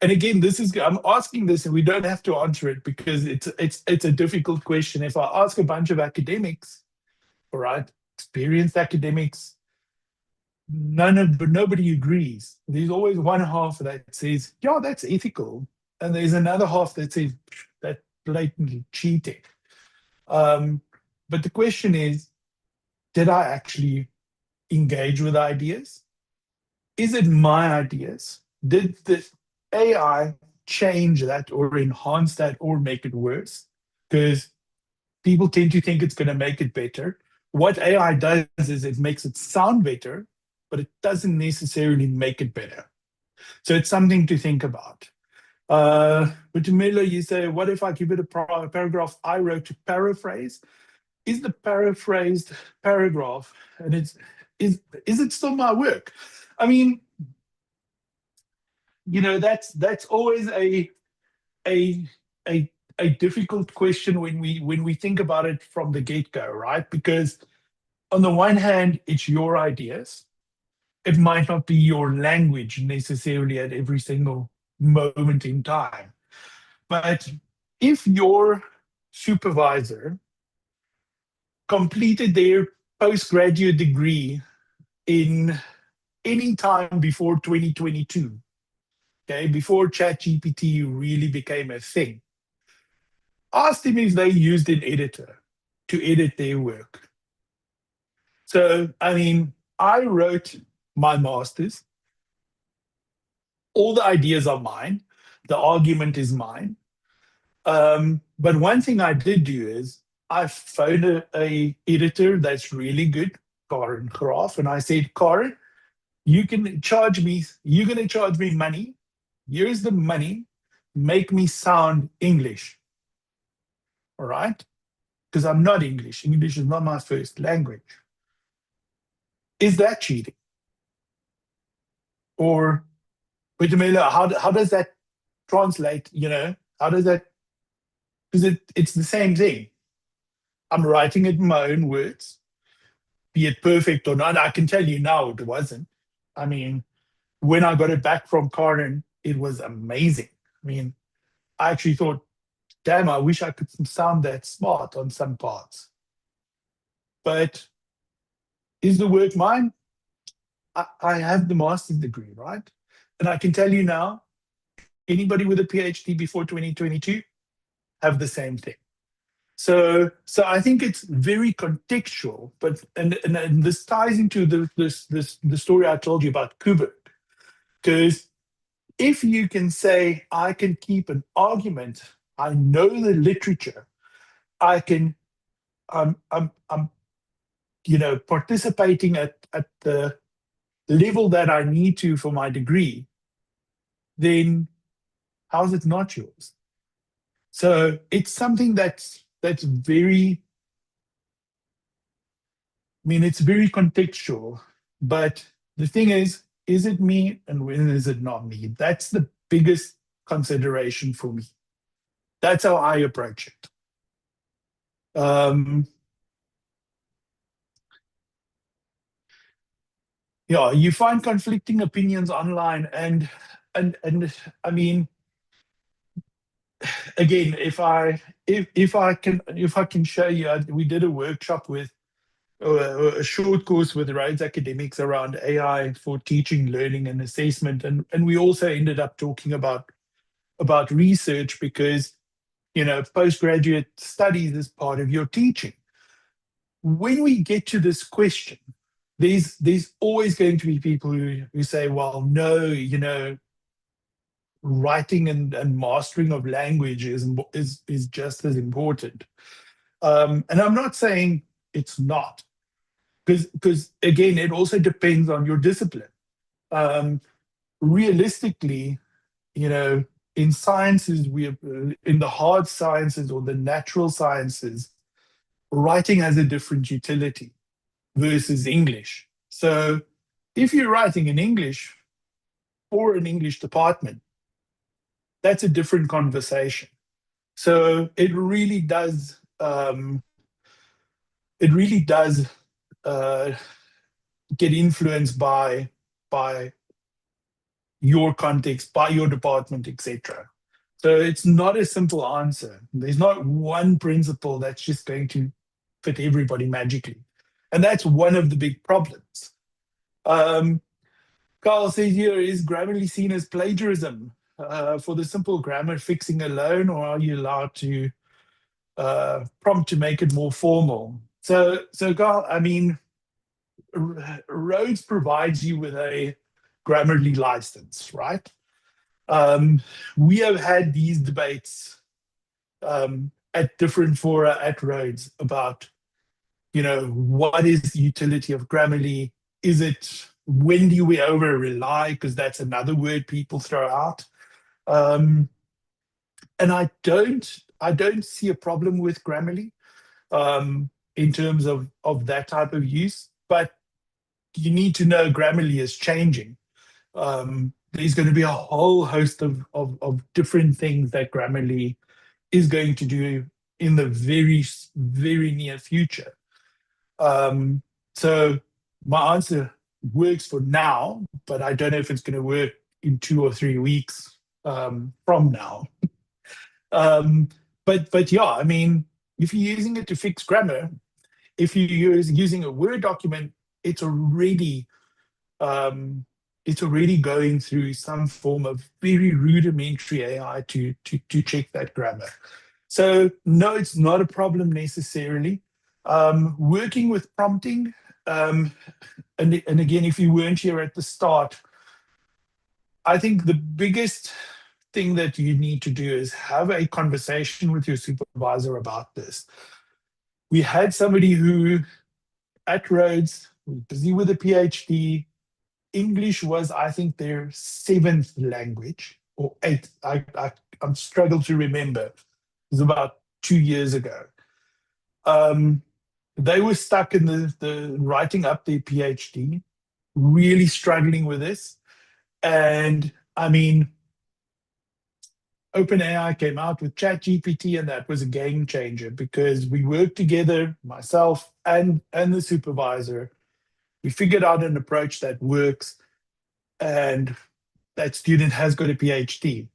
And again, I'm asking this and we don't have to answer it because it's a difficult question. If I ask a bunch of academics, all right, experienced academics, nobody agrees. There's always one half that says, yeah, that's ethical. And there's another half that says, that's blatantly cheating. But the question is, did I actually engage with ideas? Is it my ideas? Did the AI change that or enhance that or make it worse? Because people tend to think it's going to make it better. What AI does is it makes it sound better, but it doesn't necessarily make it better. So it's something to think about. But to Miller, you say, what if I give it a paragraph I wrote to paraphrase? Is the paraphrased paragraph, and is it still my work? I mean, that's always a difficult question when we think about it from the get-go, right? Because on the one hand, it's your ideas. It might not be your language necessarily at every single moment in time. But if your supervisor completed their postgraduate degree in any time before 2022, okay, before ChatGPT really became a thing, asked them if they used an editor to edit their work. So, I mean, I wrote my master's. All the ideas are mine. The argument is mine. But one thing I did do is I found a editor that's really good, Karen Graaf, and I said, Karen, you're going to charge me money. Here's the money. Make me sound English. All right? Because I'm not English. English is not my first language. Is that cheating? Or, wait a minute, how does that translate? How does that? Because it's the same thing. I'm writing it in my own words, be it perfect or not. I can tell you now it wasn't. I mean, when I got it back from Karen, it was amazing. I mean, I actually thought, damn, I wish I could sound that smart on some parts. But is the work mine? I have the master's degree, right? And I can tell you now, anybody with a PhD before 2022 have the same thing. So I think it's very contextual, but and this ties into the story I told you about Kubrick, because if you can say I can keep an argument, I know the literature, I can, I'm participating at the level that I need to for my degree, then how is it not yours? So it's something that's very, it's very contextual, but the thing is it me and when is it not me? That's the biggest consideration for me. That's how I approach it. You find conflicting opinions online, and I mean, again, if I can show you, we did a workshop with a short course with Rhodes academics around AI for teaching, learning, and assessment, and we also ended up talking about research because postgraduate studies is part of your teaching. When we get to this question, there's always going to be people who say, well, no, writing and mastering of language is just as important. And I'm not saying it's not, because again, it also depends on your discipline. realistically, in sciences, in the hard sciences or the natural sciences, writing has a different utility versus English. So if you're writing in English for an English department, that's a different conversation. So it really does get influenced by your context, by your department, etc. So it's not a simple answer. There's not one principle that's just going to fit everybody magically. And that's one of the big problems. Carl says here, is Grammarly seen as plagiarism for the simple grammar fixing alone, or are you allowed to prompt to make it more formal? So Carl, I mean, Rhodes provides you with a Grammarly license, right? We have had these debates at different fora at Rhodes about, what is the utility of Grammarly? When do we over rely? Because that's another word people throw out. And I don't see a problem with Grammarly in terms of that type of use, but you need to know Grammarly is changing. There's going to be a whole host of different things that Grammarly is going to do in the very, very near future. So my answer works for now, but I don't know if it's going to work in 2 or 3 weeks from now. But yeah, I mean, if you're using it to fix grammar, if you're using a Word document, it's already going through some form of very rudimentary AI to check that grammar. So no, it's not a problem necessarily. Working with prompting, and again, if you weren't here at the start, I think the biggest thing that you need to do is have a conversation with your supervisor about this. We had somebody who, at Rhodes, was busy with a PhD. English was, I think, their 7th language or 8th. I'm struggling to remember. It was about 2 years ago. They were stuck in the writing up their PhD, really struggling with this. And I mean, OpenAI came out with ChatGPT, and that was a game changer because we worked together, myself and the supervisor. We figured out an approach that works, and that student has got a PhD.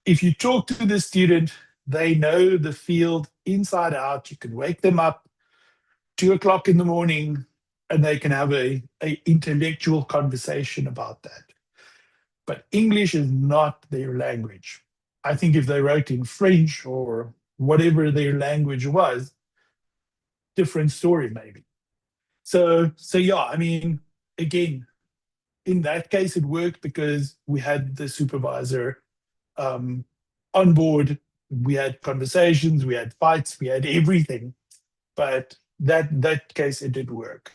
If you talk to the student, they know the field inside out. You can wake them up 2 o'clock in the morning, and they can have a intellectual conversation about that. But English is not their language. I think if they wrote in French or whatever their language was, different story maybe. So yeah, I mean, again, in that case, it worked because we had the supervisor on board. We had conversations, we had fights, we had everything. But that case, it did work.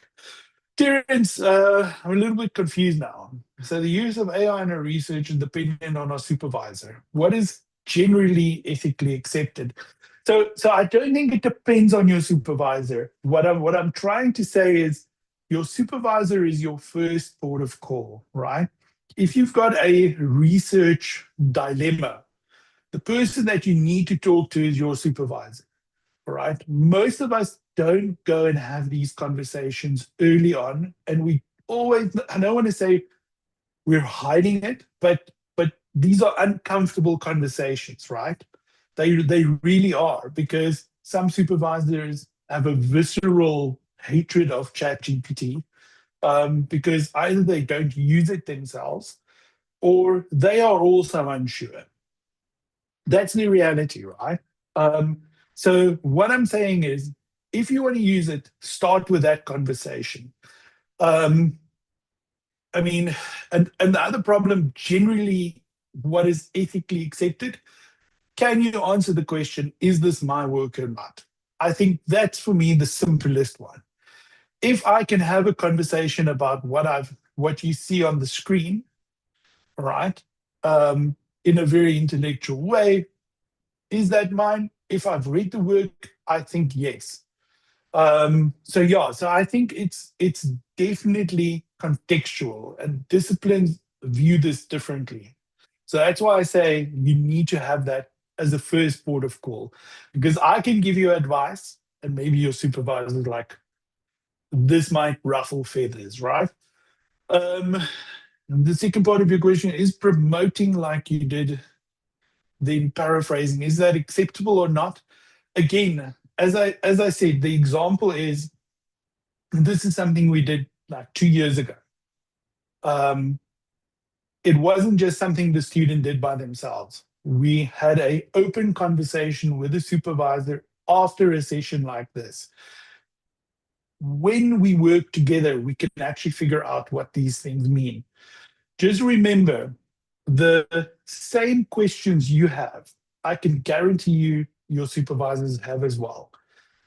Terence, I'm a little bit confused now. So the use of AI in our research is dependent on our supervisor. What is generally ethically accepted? So I don't think it depends on your supervisor. What I'm trying to say is your supervisor is your first port of call, right? If you've got a research dilemma, the person that you need to talk to is your supervisor, right? Most of us don't go and have these conversations early on, and we always, I don't want to say we're hiding it, but these are uncomfortable conversations, right? They really are, because some supervisors have a visceral hatred of ChatGPT because either they don't use it themselves or they are also unsure. That's the reality, right? So what I'm saying is, if you want to use it, start with that conversation. I mean, and the other problem, generally, what is ethically accepted? Can you answer the question, is this my work or not? I think that's, for me, the simplest one. If I can have a conversation about what you see on the screen, right? In a very intellectual way. Is that mine? If I've read the work, I think yes. So yeah, so I think it's definitely contextual, and disciplines view this differently. So that's why I say you need to have that as the first port of call, because I can give you advice, and maybe your supervisor is like, this might ruffle feathers, right? Um, the second part of your question is promoting like you did, then paraphrasing. Is that acceptable or not? Again, as I said, the example is this is something we did like 2 years ago. It wasn't just something the student did by themselves. We had an open conversation with the supervisor after a session like this. When we work together, we can actually figure out what these things mean. Just remember, the same questions you have, I can guarantee you your supervisors have as well.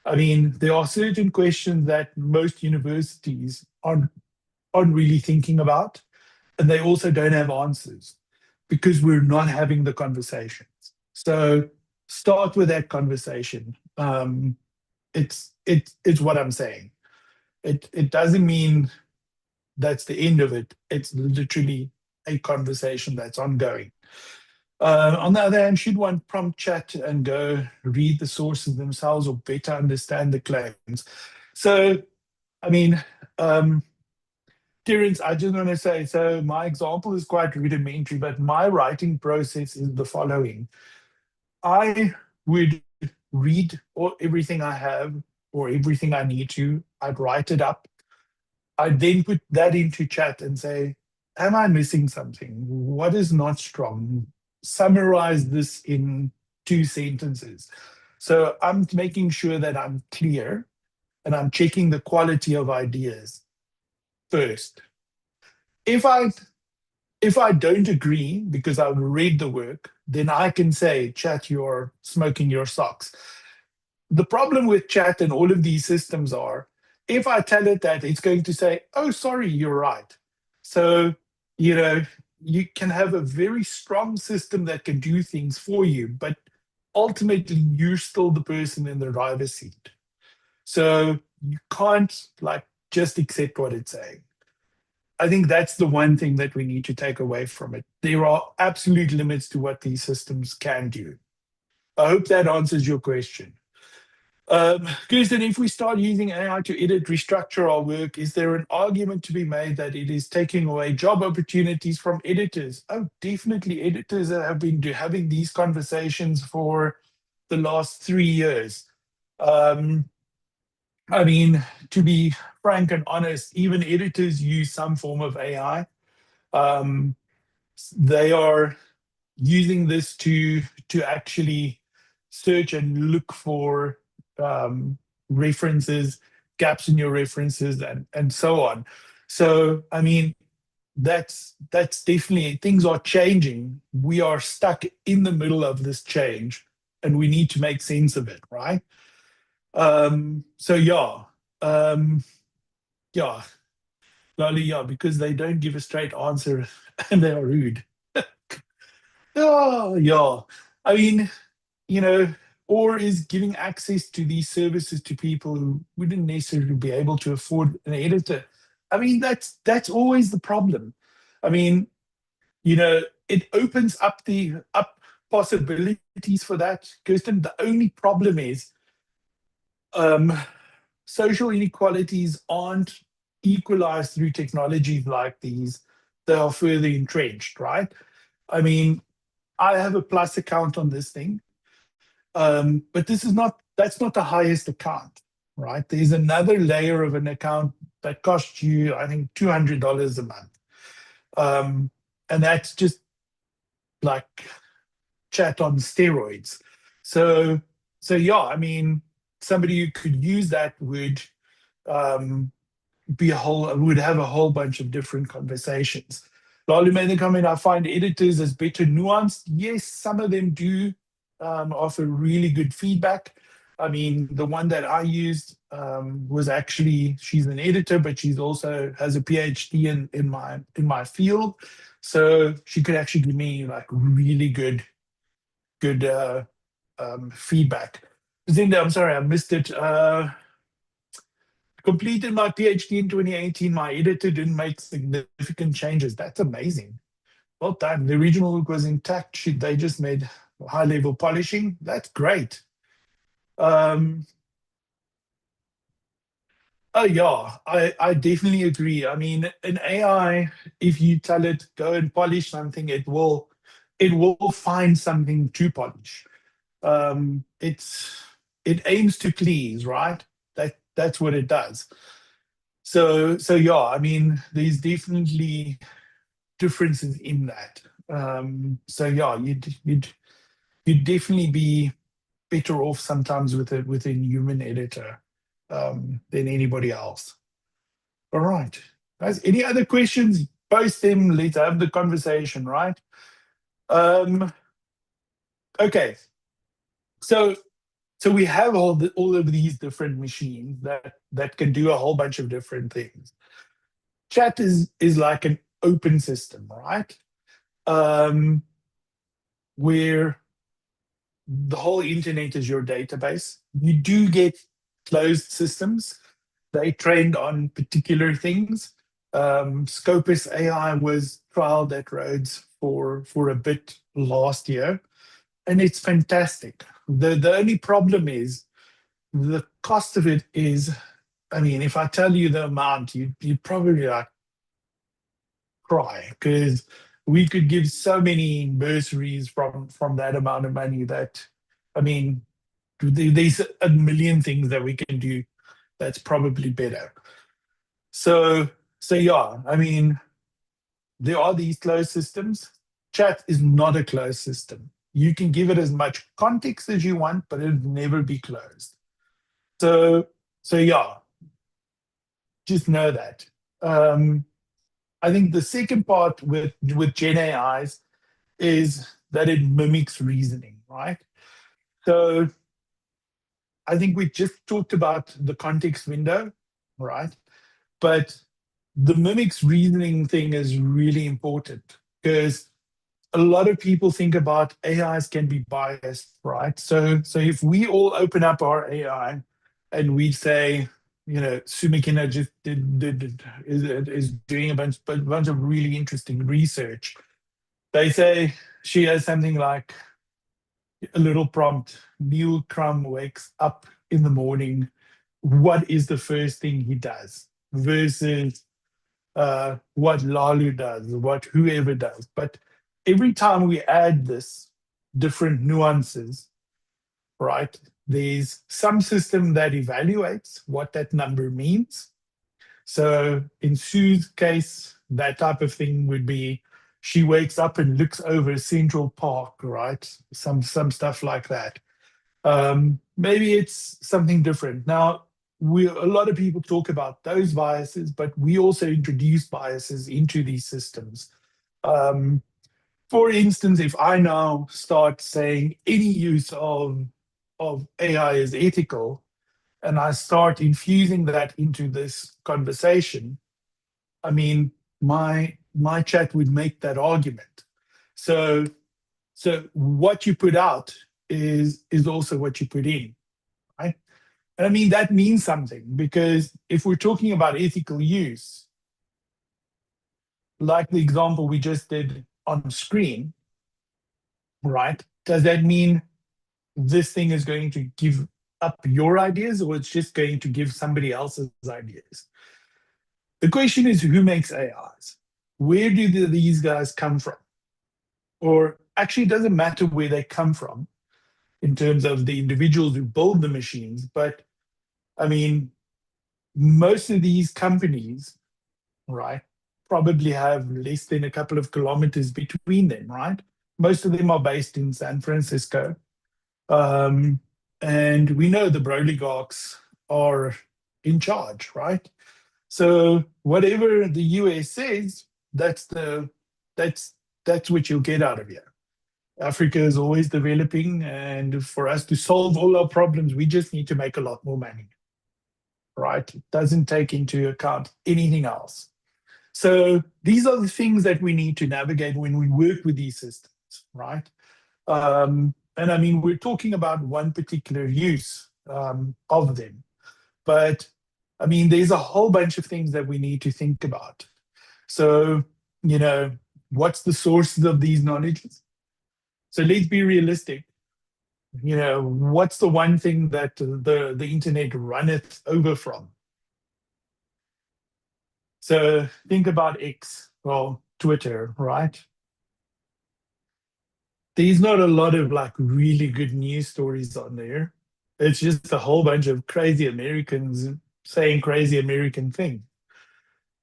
I mean, there are certain questions that most universities aren't really thinking about, and they also don't have answers because we're not having the conversations. So start with that conversation. It's what I'm saying. It doesn't mean that's the end of it. It's literally a conversation that's ongoing. On the other hand, should one prompt chat and go read the sources themselves or better understand the claims? So, I mean, Terence, I just want to say, so my example is quite rudimentary, but my writing process is the following. I would read everything I have or everything I need to. I'd write it up. I'd then put that into chat and say, am I missing something? What is not strong? Summarize this in 2 sentences. So I'm making sure that I'm clear and I'm checking the quality of ideas first. If I don't agree because I've read the work, then I can say, chat, you're smoking your socks. The problem with chat and all of these systems are, if I tell it that, it's going to say, oh, sorry, you're right. So, you can have a very strong system that can do things for you, but ultimately you're still the person in the driver's seat. So you can't just accept what it's saying. I think that's the one thing that we need to take away from it. There are absolute limits to what these systems can do. I hope that answers your question. Kirsten, if we start using AI to edit, restructure our work, is there an argument to be made that it is taking away job opportunities from editors? Oh, definitely. Editors have been having these conversations for the last 3 years. I mean, to be frank and honest, even editors use some form of AI. They are using this to actually search and look for references, gaps in your references, and so on. So, I mean, that's definitely, things are changing. We are stuck in the middle of this change, and we need to make sense of it, right? So yeah, Lolly, yeah, because they don't give a straight answer and they are rude. Oh, yeah. I mean, or is giving access to these services to people who wouldn't necessarily be able to afford an editor. I mean, that's always the problem. I mean, it opens up possibilities for that. Kirsten, the only problem is social inequalities aren't equalized through technologies like these. They are further entrenched, right? I mean, I have a plus account on this thing, but that's not the highest account, right? There's another layer of an account that costs you, I think, $200 a month. And that's just like chat on steroids. So yeah, I mean, somebody who could use that would have a whole bunch of different conversations. Lolly made the comment, I find editors as better nuanced. Yes, some of them do offer really good feedback. I mean, the one that I used was actually, she's an editor, but she's also has a PhD in my field. So she could actually give me like really good feedback. Zinda, I'm sorry, I missed it. Completed my PhD in 2018. My editor didn't make significant changes. That's amazing. Well done. The original look was intact. They just made high level polishing. That's great. Oh yeah, I definitely agree. I mean, an AI, if you tell it go and polish something, it will find something to polish. It aims to please, right? That's what it does. So yeah, I mean, there's definitely differences in that. So yeah, you'd definitely be better off sometimes with a human editor than anybody else. All right. Guys, any other questions? Post them. Let's have the conversation, right? Okay. So we have all of these different machines that can do a whole bunch of different things. Chat is like an open system, right? Where the whole internet is your database. You do get closed systems. They trained on particular things. Scopus AI was trialed at Rhodes for a bit last year, and it's fantastic. The only problem is the cost of it is, I mean, if I tell you the amount, you'd probably like cry, because we could give so many bursaries from that amount of money that, I mean, there's a million things that we can do that's probably better. So yeah, I mean, there are these closed systems. Chat is not a closed system. You can give it as much context as you want, but it'll never be closed. So yeah, just know that. I think the second part with Gen AIs is that it mimics reasoning, right? So I think we just talked about the context window, right? But the mimics reasoning thing is really important, because a lot of people think about AIs can be biased, right? So if we all open up our AI and we say, you know, Sumikina just is doing a bunch of really interesting research. They say she has something like a little prompt. Neil Crum wakes up in the morning. What is the first thing he does? Versus what Lalu does, what whoever does. But every time we add this different nuances, right, there's some system that evaluates what that number means. So in Sue's case, that type of thing would be she wakes up and looks over Central Park, right? Some stuff like that. Maybe it's something different. Now, a lot of people talk about those biases, but we also introduce biases into these systems. For instance, if I now start saying any use of AI is ethical, and I start infusing that into this conversation, I mean, my chat would make that argument. So what you put out is also what you put in, right? And I mean, that means something, because if we're talking about ethical use, like the example we just did on screen, right? Does that mean this thing is going to give up your ideas, or it's just going to give somebody else's ideas? The question is, who makes AIs? Where do these guys come from? Or actually, it doesn't matter where they come from in terms of the individuals who build the machines, but I mean, most of these companies, right, probably have less than a couple of kilometers between them, right? Most of them are based in San Francisco. And we know the oligarchs are in charge, right? So whatever the US says, that's what you'll get out of here. Africa is always developing, and for us to solve all our problems, we just need to make a lot more money, right? It doesn't take into account anything else. So these are the things that we need to navigate when we work with these systems, right? And I mean, we're talking about one particular use of them, but I mean, there's a whole bunch of things that we need to think about. So, you know, what's the sources of these knowledges? So let's be realistic. You know, what's the one thing that the internet runneth over from? So think about X, well, Twitter, right? There's not a lot of like really good news stories on there. It's just a whole bunch of crazy Americans saying crazy American things.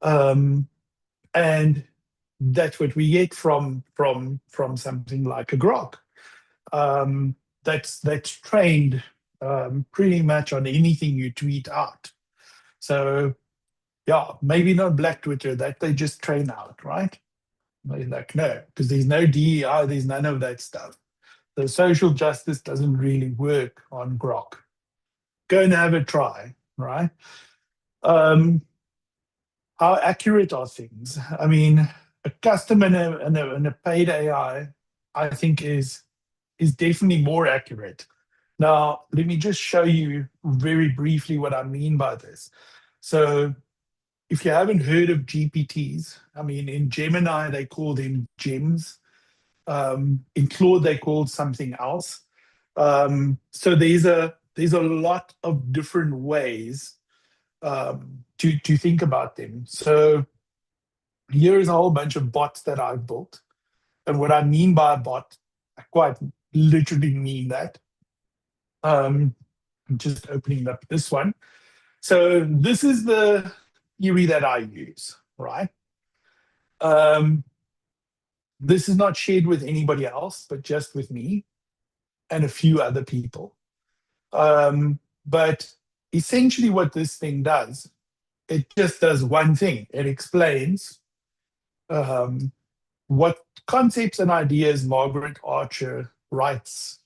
And that's what we get from something like a Grok. That's trained pretty much on anything you tweet out. So yeah, maybe not Black Twitter, that they just train out, right? Like, no, because there's no DEI, there's none of that stuff. The social justice doesn't really work on Grok. Go and have a try, right? How accurate are things? I mean, a custom and a paid AI, I think is definitely more accurate. Now, let me just show you very briefly what I mean by this. So if you haven't heard of GPTs, I mean, in Gemini, they call them gems. In Claude, they called something else. So there's a lot of different ways to think about them. So here's a whole bunch of bots that I've built. And what I mean by a bot, I quite literally mean that. I'm just opening up this one. So this is the theory that I use, right? This is not shared with anybody else, but just with me and a few other people. But essentially what this thing does, it just does one thing. It explains what concepts and ideas Margaret Archer writes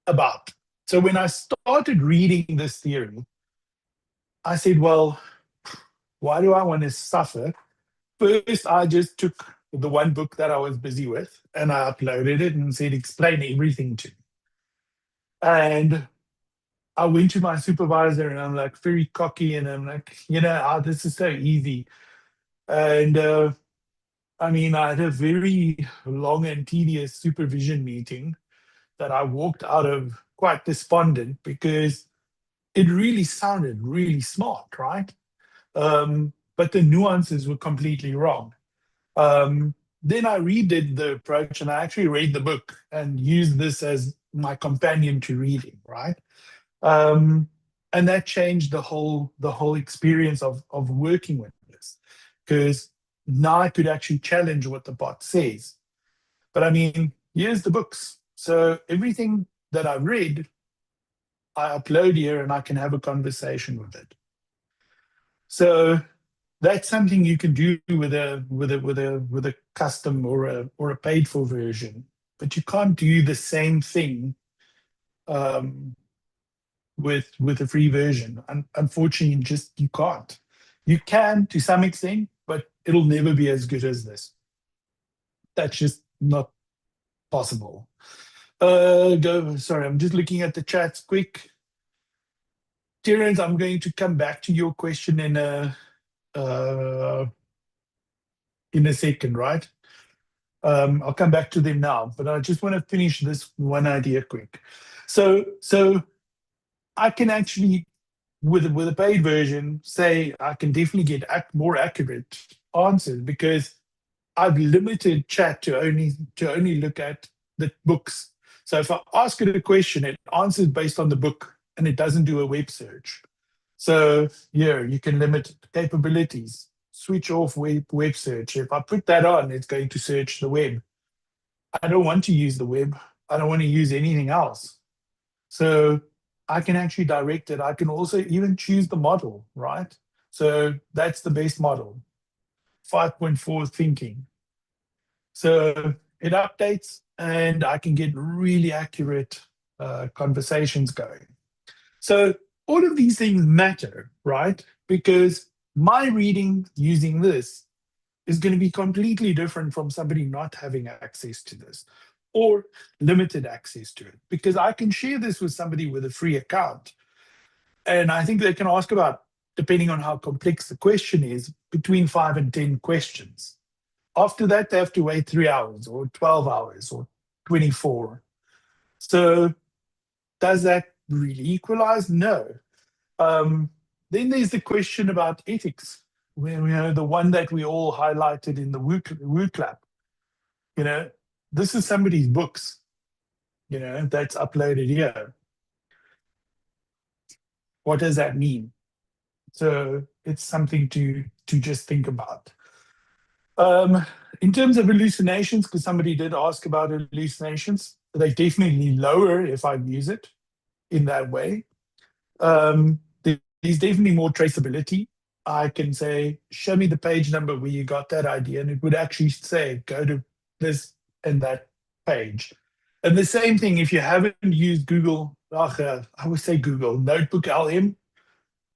about. So when I started reading this theory, I said, well, why do I want to suffer? First, I just took the one book that I was busy with and I uploaded it and said, explain everything to me. And I went to my supervisor and I'm like very cocky and I'm like, you know, this is so easy. And I mean, I had a very long and tedious supervision meeting that I walked out of quite despondent because it really sounded really smart, right? But the nuances were completely wrong. Then I redid the approach and I actually read the book and used this as my companion to reading, right? And that changed the whole experience of working with this, because now I could actually challenge what the bot says. But I mean, here's the books. So everything that I read, I upload here and I can have a conversation with it. So that's something you can do with a custom or a paid for version, but you can't do the same thing with a free version. Unfortunately, you can't. You can to some extent, but it'll never be as good as this. That's just not possible. Sorry, I'm just looking at the chats quick. Terence, I'm going to come back to your question in a second, right? I'll come back to them now, but I just want to finish this one idea quick. So I can actually, with a paid version, say I can definitely get more accurate answers because I've limited chat to only look at the books. So if I ask it a question, it answers based on the book and it doesn't do a web search. So here you can limit capabilities, switch off web search. If I put that on, it's going to search the web. I don't want to use the web. I don't want to use anything else. So I can actually direct it. I can also even choose the model, right? So that's the best model, 5.4 thinking. So it updates and I can get really accurate conversations going. So all of these things matter, right? Because my reading using this is going to be completely different from somebody not having access to this or limited access to it. Because I can share this with somebody with a free account, and I think they can ask about, depending on how complex the question is, between 5 and 10 questions. After that, they have to wait 3 hours or 12 hours or 24. So does that really equalize? No. Then there's the question about ethics, where the one that we all highlighted in the Woo Clap. This is somebody's books, that's uploaded here. What does that mean? So it's something to just think about. In terms of hallucinations, because somebody did ask about hallucinations, they definitely lower if I use it in that way. There's definitely more traceability. I can say, show me the page number where you got that idea, and it would actually say, go to this and that page. And the same thing, if you haven't used Google, I would say Google Notebook LM,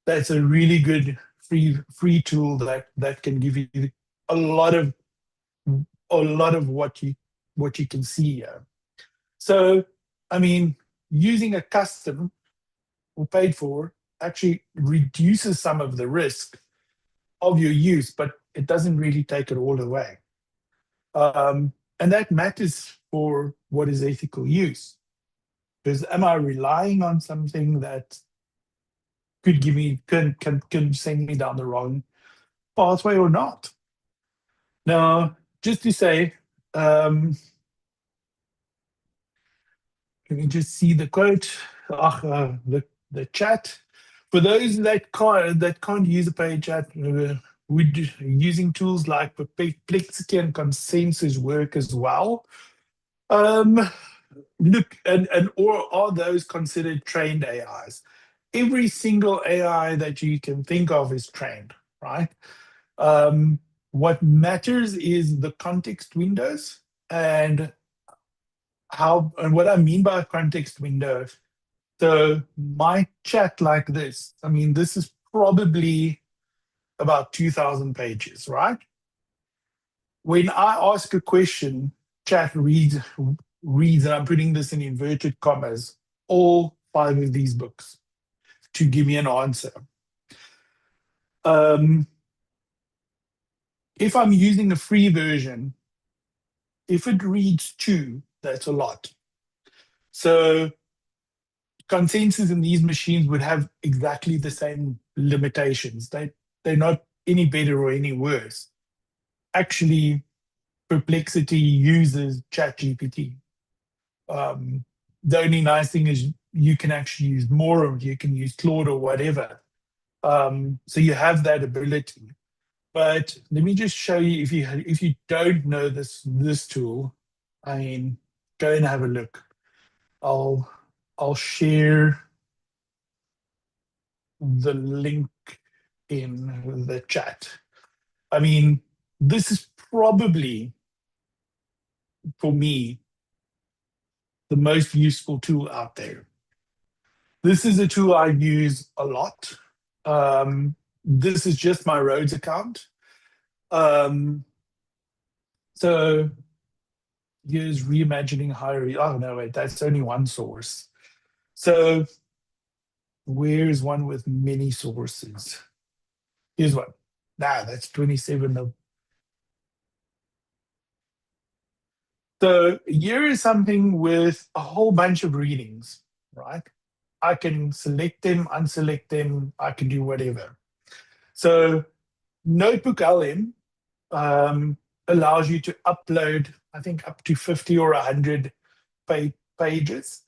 that's a really good free tool that can give you a lot of what you can see here. So, I mean, using a custom or paid for actually reduces some of the risk of your use, but it doesn't really take it all away. And that matters for what is ethical use. Because am I relying on something that could give me, can send me down the wrong pathway or not? Now, just to say, let me just see the quote, the chat. For those that can't use a paid chat, using tools like Perplexity and Consensus work as well. Look, or are those considered trained AIs? Every single AI that you can think of is trained, right? What matters is the context windows and what I mean by a context window. So my chat like this, I mean, this is probably about 2,000 pages, right? When I ask a question, chat reads, and I'm putting this in inverted commas, all 5 of these books to give me an answer. If I'm using a free version, if it reads 2, that's a lot. So Consensus in these machines would have exactly the same limitations. They're not any better or any worse. Actually, Perplexity uses ChatGPT. The only nice thing is you can actually use more, or you can use Claude or whatever. So you have that ability. But let me just show you, if you don't know this tool, I mean, go and have a look. I'll share the link in the chat. I mean, this is probably, for me, the most useful tool out there. This is a tool I use a lot. This is just my Rhodes account. So here's reimagining hierarchy. Oh, no, wait, that's only one source. So where's one with many sources? Here's one. That's 27 of. So here is something with a whole bunch of readings, right? I can select them, unselect them, I can do whatever. So Notebook LM allows you to upload, I think, up to 50 or 100 pages,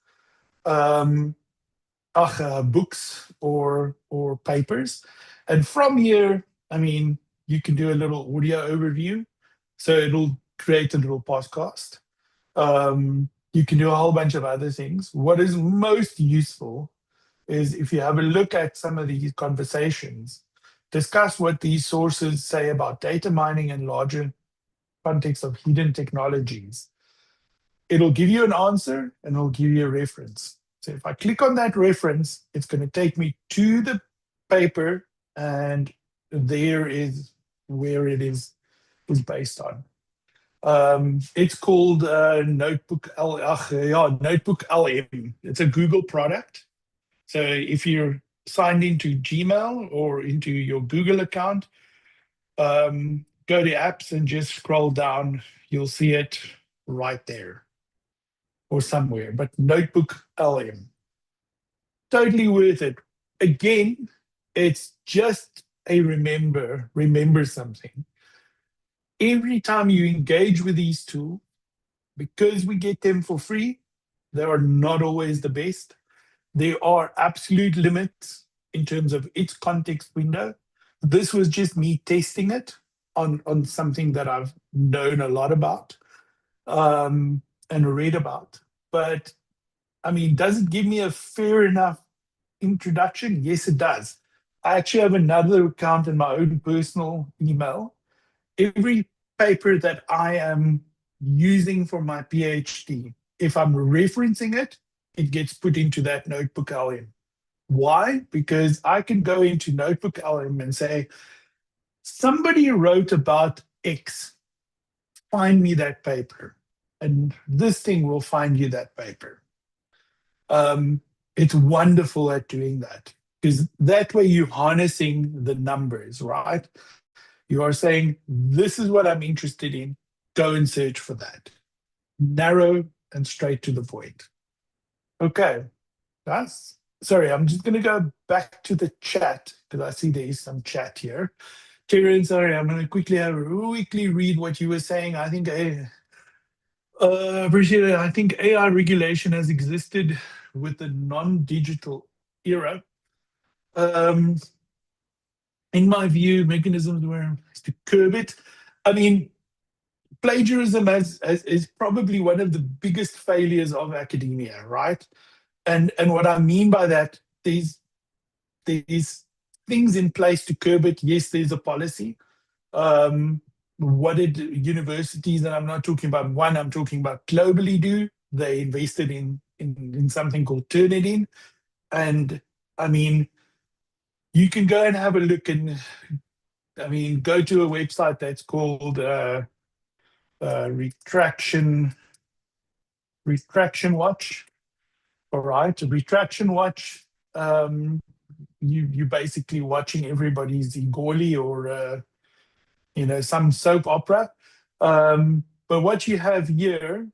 books or papers. And from here, I mean, you can do a little audio overview. So it'll create a little podcast. You can do a whole bunch of other things. What is most useful is if you have a look at some of these conversations, discuss what these sources say about data mining and larger context of hidden technologies. it'll give you an answer and it'll give you a reference. So if I click on that reference, it's going to take me to the paper, and there is where it is based on. It's called Notebook Notebook LM. It's a Google product. So if you're signed into Gmail or into your Google account, go to apps and just scroll down. You'll see it right there or somewhere. But Notebook LM, totally worth it. Again, it's just a remember something. Every time you engage with these tools, because we get them for free, they are not always the best. There are absolute limits in terms of its context window. This was just me testing it on something that I've known a lot about and read about. But I mean, does it give me a fair enough introduction? Yes, it does. I actually have another account in my own personal email. Every paper that I am using for my PhD, if I'm referencing it, it gets put into that Notebook LM. Why? Because I can go into Notebook LM and say, somebody wrote about X, find me that paper. And this thing will find you that paper. It's wonderful at doing that, because that way you're harnessing the numbers, right? You are saying, this is what I'm interested in. Go and search for that. Narrow and straight to the point. Okay, guys. Sorry, I'm just going to go back to the chat because I see there is some chat here. Karen, sorry, I'm going to quickly read what you were saying. I think appreciate it. I think AI regulation has existed with the non-digital era. In my view, mechanisms were to curb it. I mean, plagiarism is probably one of the biggest failures of academia, right? And what I mean by that, there's things in place to curb it. Yes, there's a policy. What did universities, and I'm not talking about one, I'm talking about globally, do? They invested in something called Turnitin. And I mean, you can go and have a look, and I mean, go to a website that's called Retraction Watch. All right, Retraction Watch. You basically watching everybody's Igoli or some soap opera. But what you have here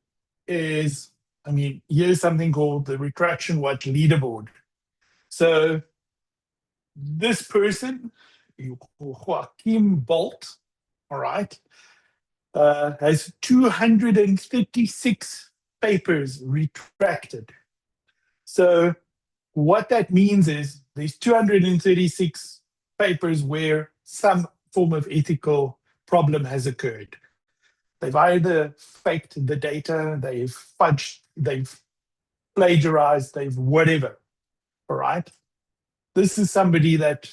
is, I mean, here's something called the Retraction Watch leaderboard. So this person, Joachim Bolt, all right, has 236 papers retracted. So what that means is there's 236 papers where some form of ethical problem has occurred. They've either faked the data, they've fudged, they've plagiarized, they've whatever, all right? This is somebody that,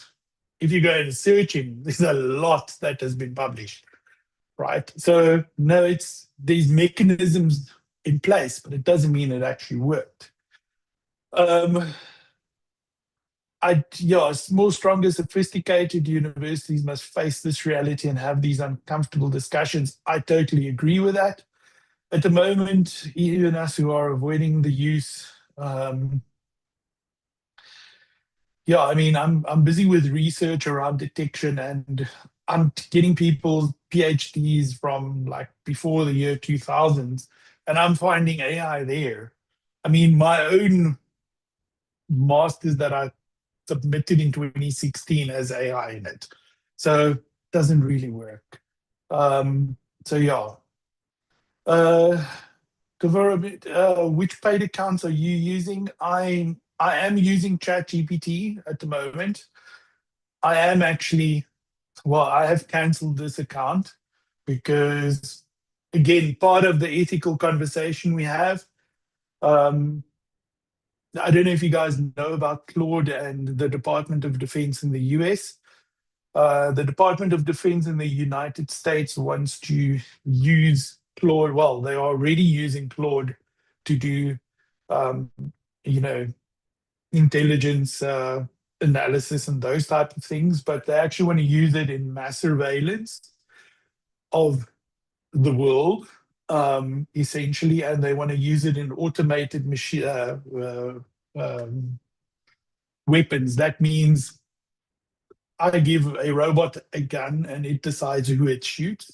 if you go and search him, there's a lot that has been published, right? So no, these mechanisms in place, but it doesn't mean it actually worked. More stronger, sophisticated universities must face this reality and have these uncomfortable discussions. I totally agree with that. At the moment, even us who are avoiding the use, I mean, I'm busy with research around detection, and I'm getting people's PhDs from like before the year 2000s, and I'm finding AI there. I mean, my own masters that I submitted in 2016 has AI in it, so it doesn't really work. Which paid accounts are you using? I am using ChatGPT at the moment. I am actually, I have cancelled this account because, again, part of the ethical conversation we have, I don't know if you guys know about Claude and the Department of Defense in the US. The Department of Defense in the United States wants to use Claude, well, they are already using Claude to do, you know, intelligence analysis and those type of things, but they actually want to use it in mass surveillance of the world, essentially, and they want to use it in automated machine weapons. That means I give a robot a gun and it decides who it shoots,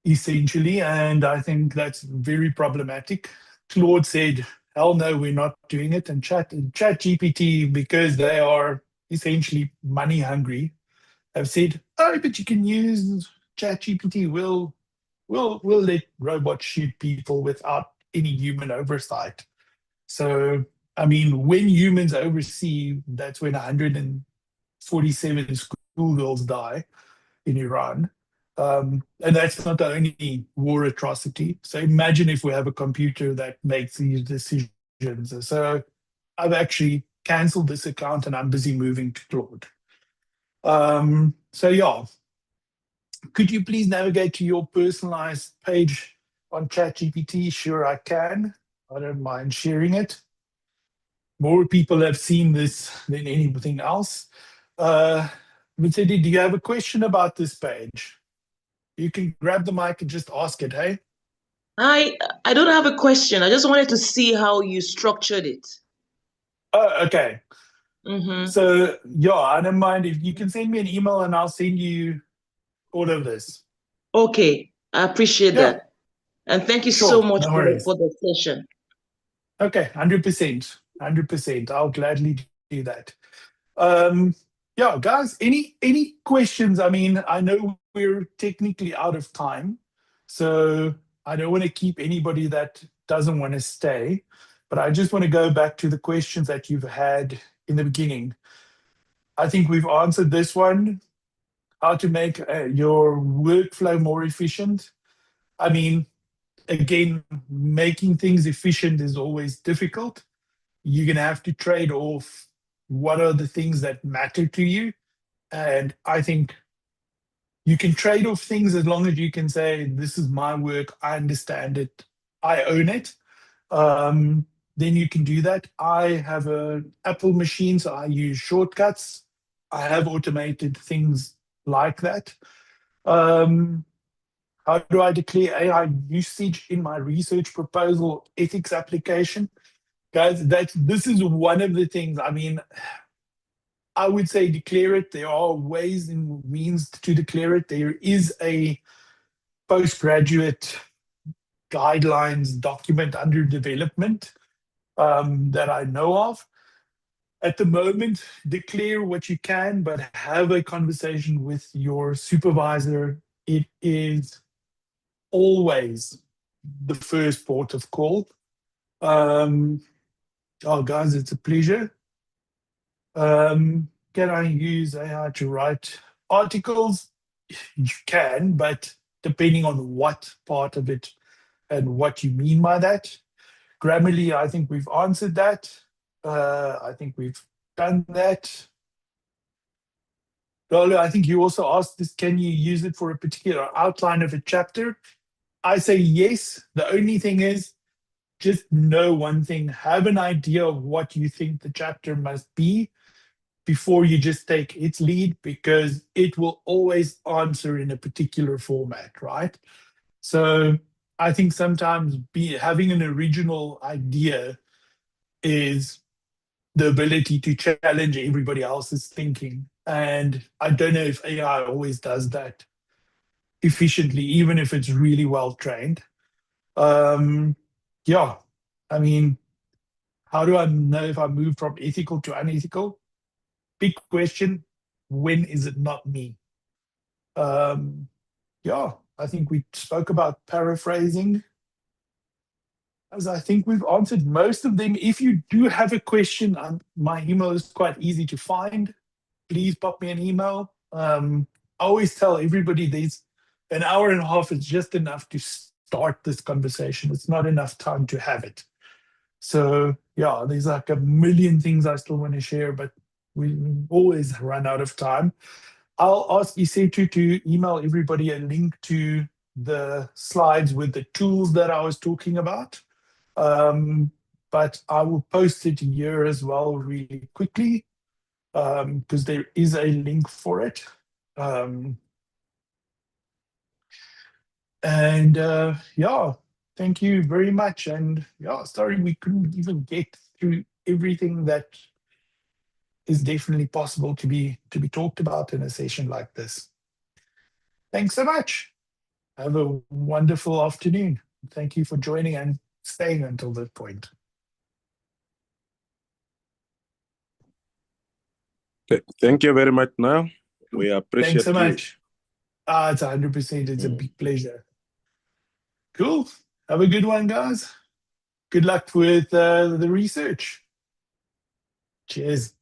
essentially, and I think that's very problematic. Claude said, hell no, we're not doing it. And ChatGPT, because they are essentially money hungry, have said, oh, but you can use ChatGPT. We'll let robots shoot people without any human oversight. So, I mean, when humans oversee, that's when 147 schoolgirls die in Iran. And that's not the only war atrocity. So imagine if we have a computer that makes these decisions. So I've actually canceled this account and I'm busy moving to Claude. So yeah, could you please navigate to your personalized page on ChatGPT? Sure, I can. I don't mind sharing it. More people have seen this than anything else. Mitsedi, do you have a question about this page? You can grab the mic and just ask it, hey? I don't have a question. I just wanted to see how you structured it. Oh, okay. Mm-hmm. So, yeah, I don't mind if you can send me an email and I'll send you all of this. Okay, I appreciate that. And thank you so much no for worries. the session. Okay, 100%. 100%. I'll gladly do that. Yeah, guys, any questions? I mean, I know we're technically out of time, so I don't want to keep anybody that doesn't want to stay, but I just want to go back to the questions that you've had in the beginning. I think we've answered this one, how to make your workflow more efficient. I mean, again, making things efficient is always difficult. You're going to have to trade off what are the things that matter to you. And I think you can trade off things as long as you can say, this is my work, I understand it, I own it. Then you can do that. I have an Apple machine, so I use shortcuts. I have automated things like that. How do I declare AI usage in my research proposal ethics application? Guys, this is one of the things. I mean, I would say declare it. There are ways and means to declare it. There is a postgraduate guidelines document under development that I know of. At the moment, declare what you can, but have a conversation with your supervisor. It is always the first port of call. Oh, guys, it's a pleasure. Can I use AI to write articles? You can, but depending on what part of it and what you mean by that. Grammarly, I think we've answered that. I think we've done that. Lolo, I think you also asked this, can you use it for a particular outline of a chapter? I say yes. The only thing is, just know one thing, have an idea of what you think the chapter must be before you just take its lead, because it will always answer in a particular format, right? So I think sometimes having an original idea is the ability to challenge everybody else's thinking. And I don't know if AI always does that efficiently, even if it's really well trained. Yeah, I mean, how do I know if I move from ethical to unethical? Big question. When is it not me? Yeah, I think we spoke about paraphrasing. As I think we've answered most of them. If you do have a question, my email is quite easy to find. Please pop me an email. I always tell everybody there's an hour and a half is just enough to start this conversation. It's not enough time to have it. So yeah, there's like a million things I still want to share, but we always run out of time. I'll ask Isetu to email everybody a link to the slides with the tools that I was talking about. But I will post it here as well really quickly, because there is a link for it. Yeah, thank you very much. And yeah, sorry we couldn't even get through everything that is definitely possible to be talked about in a session like this. Thanks so much. Have a wonderful afternoon. Thank you for joining and staying until that point. Thank you very much, Niall. We appreciate Thanks so you. much. It's 100%. It's a big pleasure. Cool. Have a good one, guys. Good luck with the research. Cheers.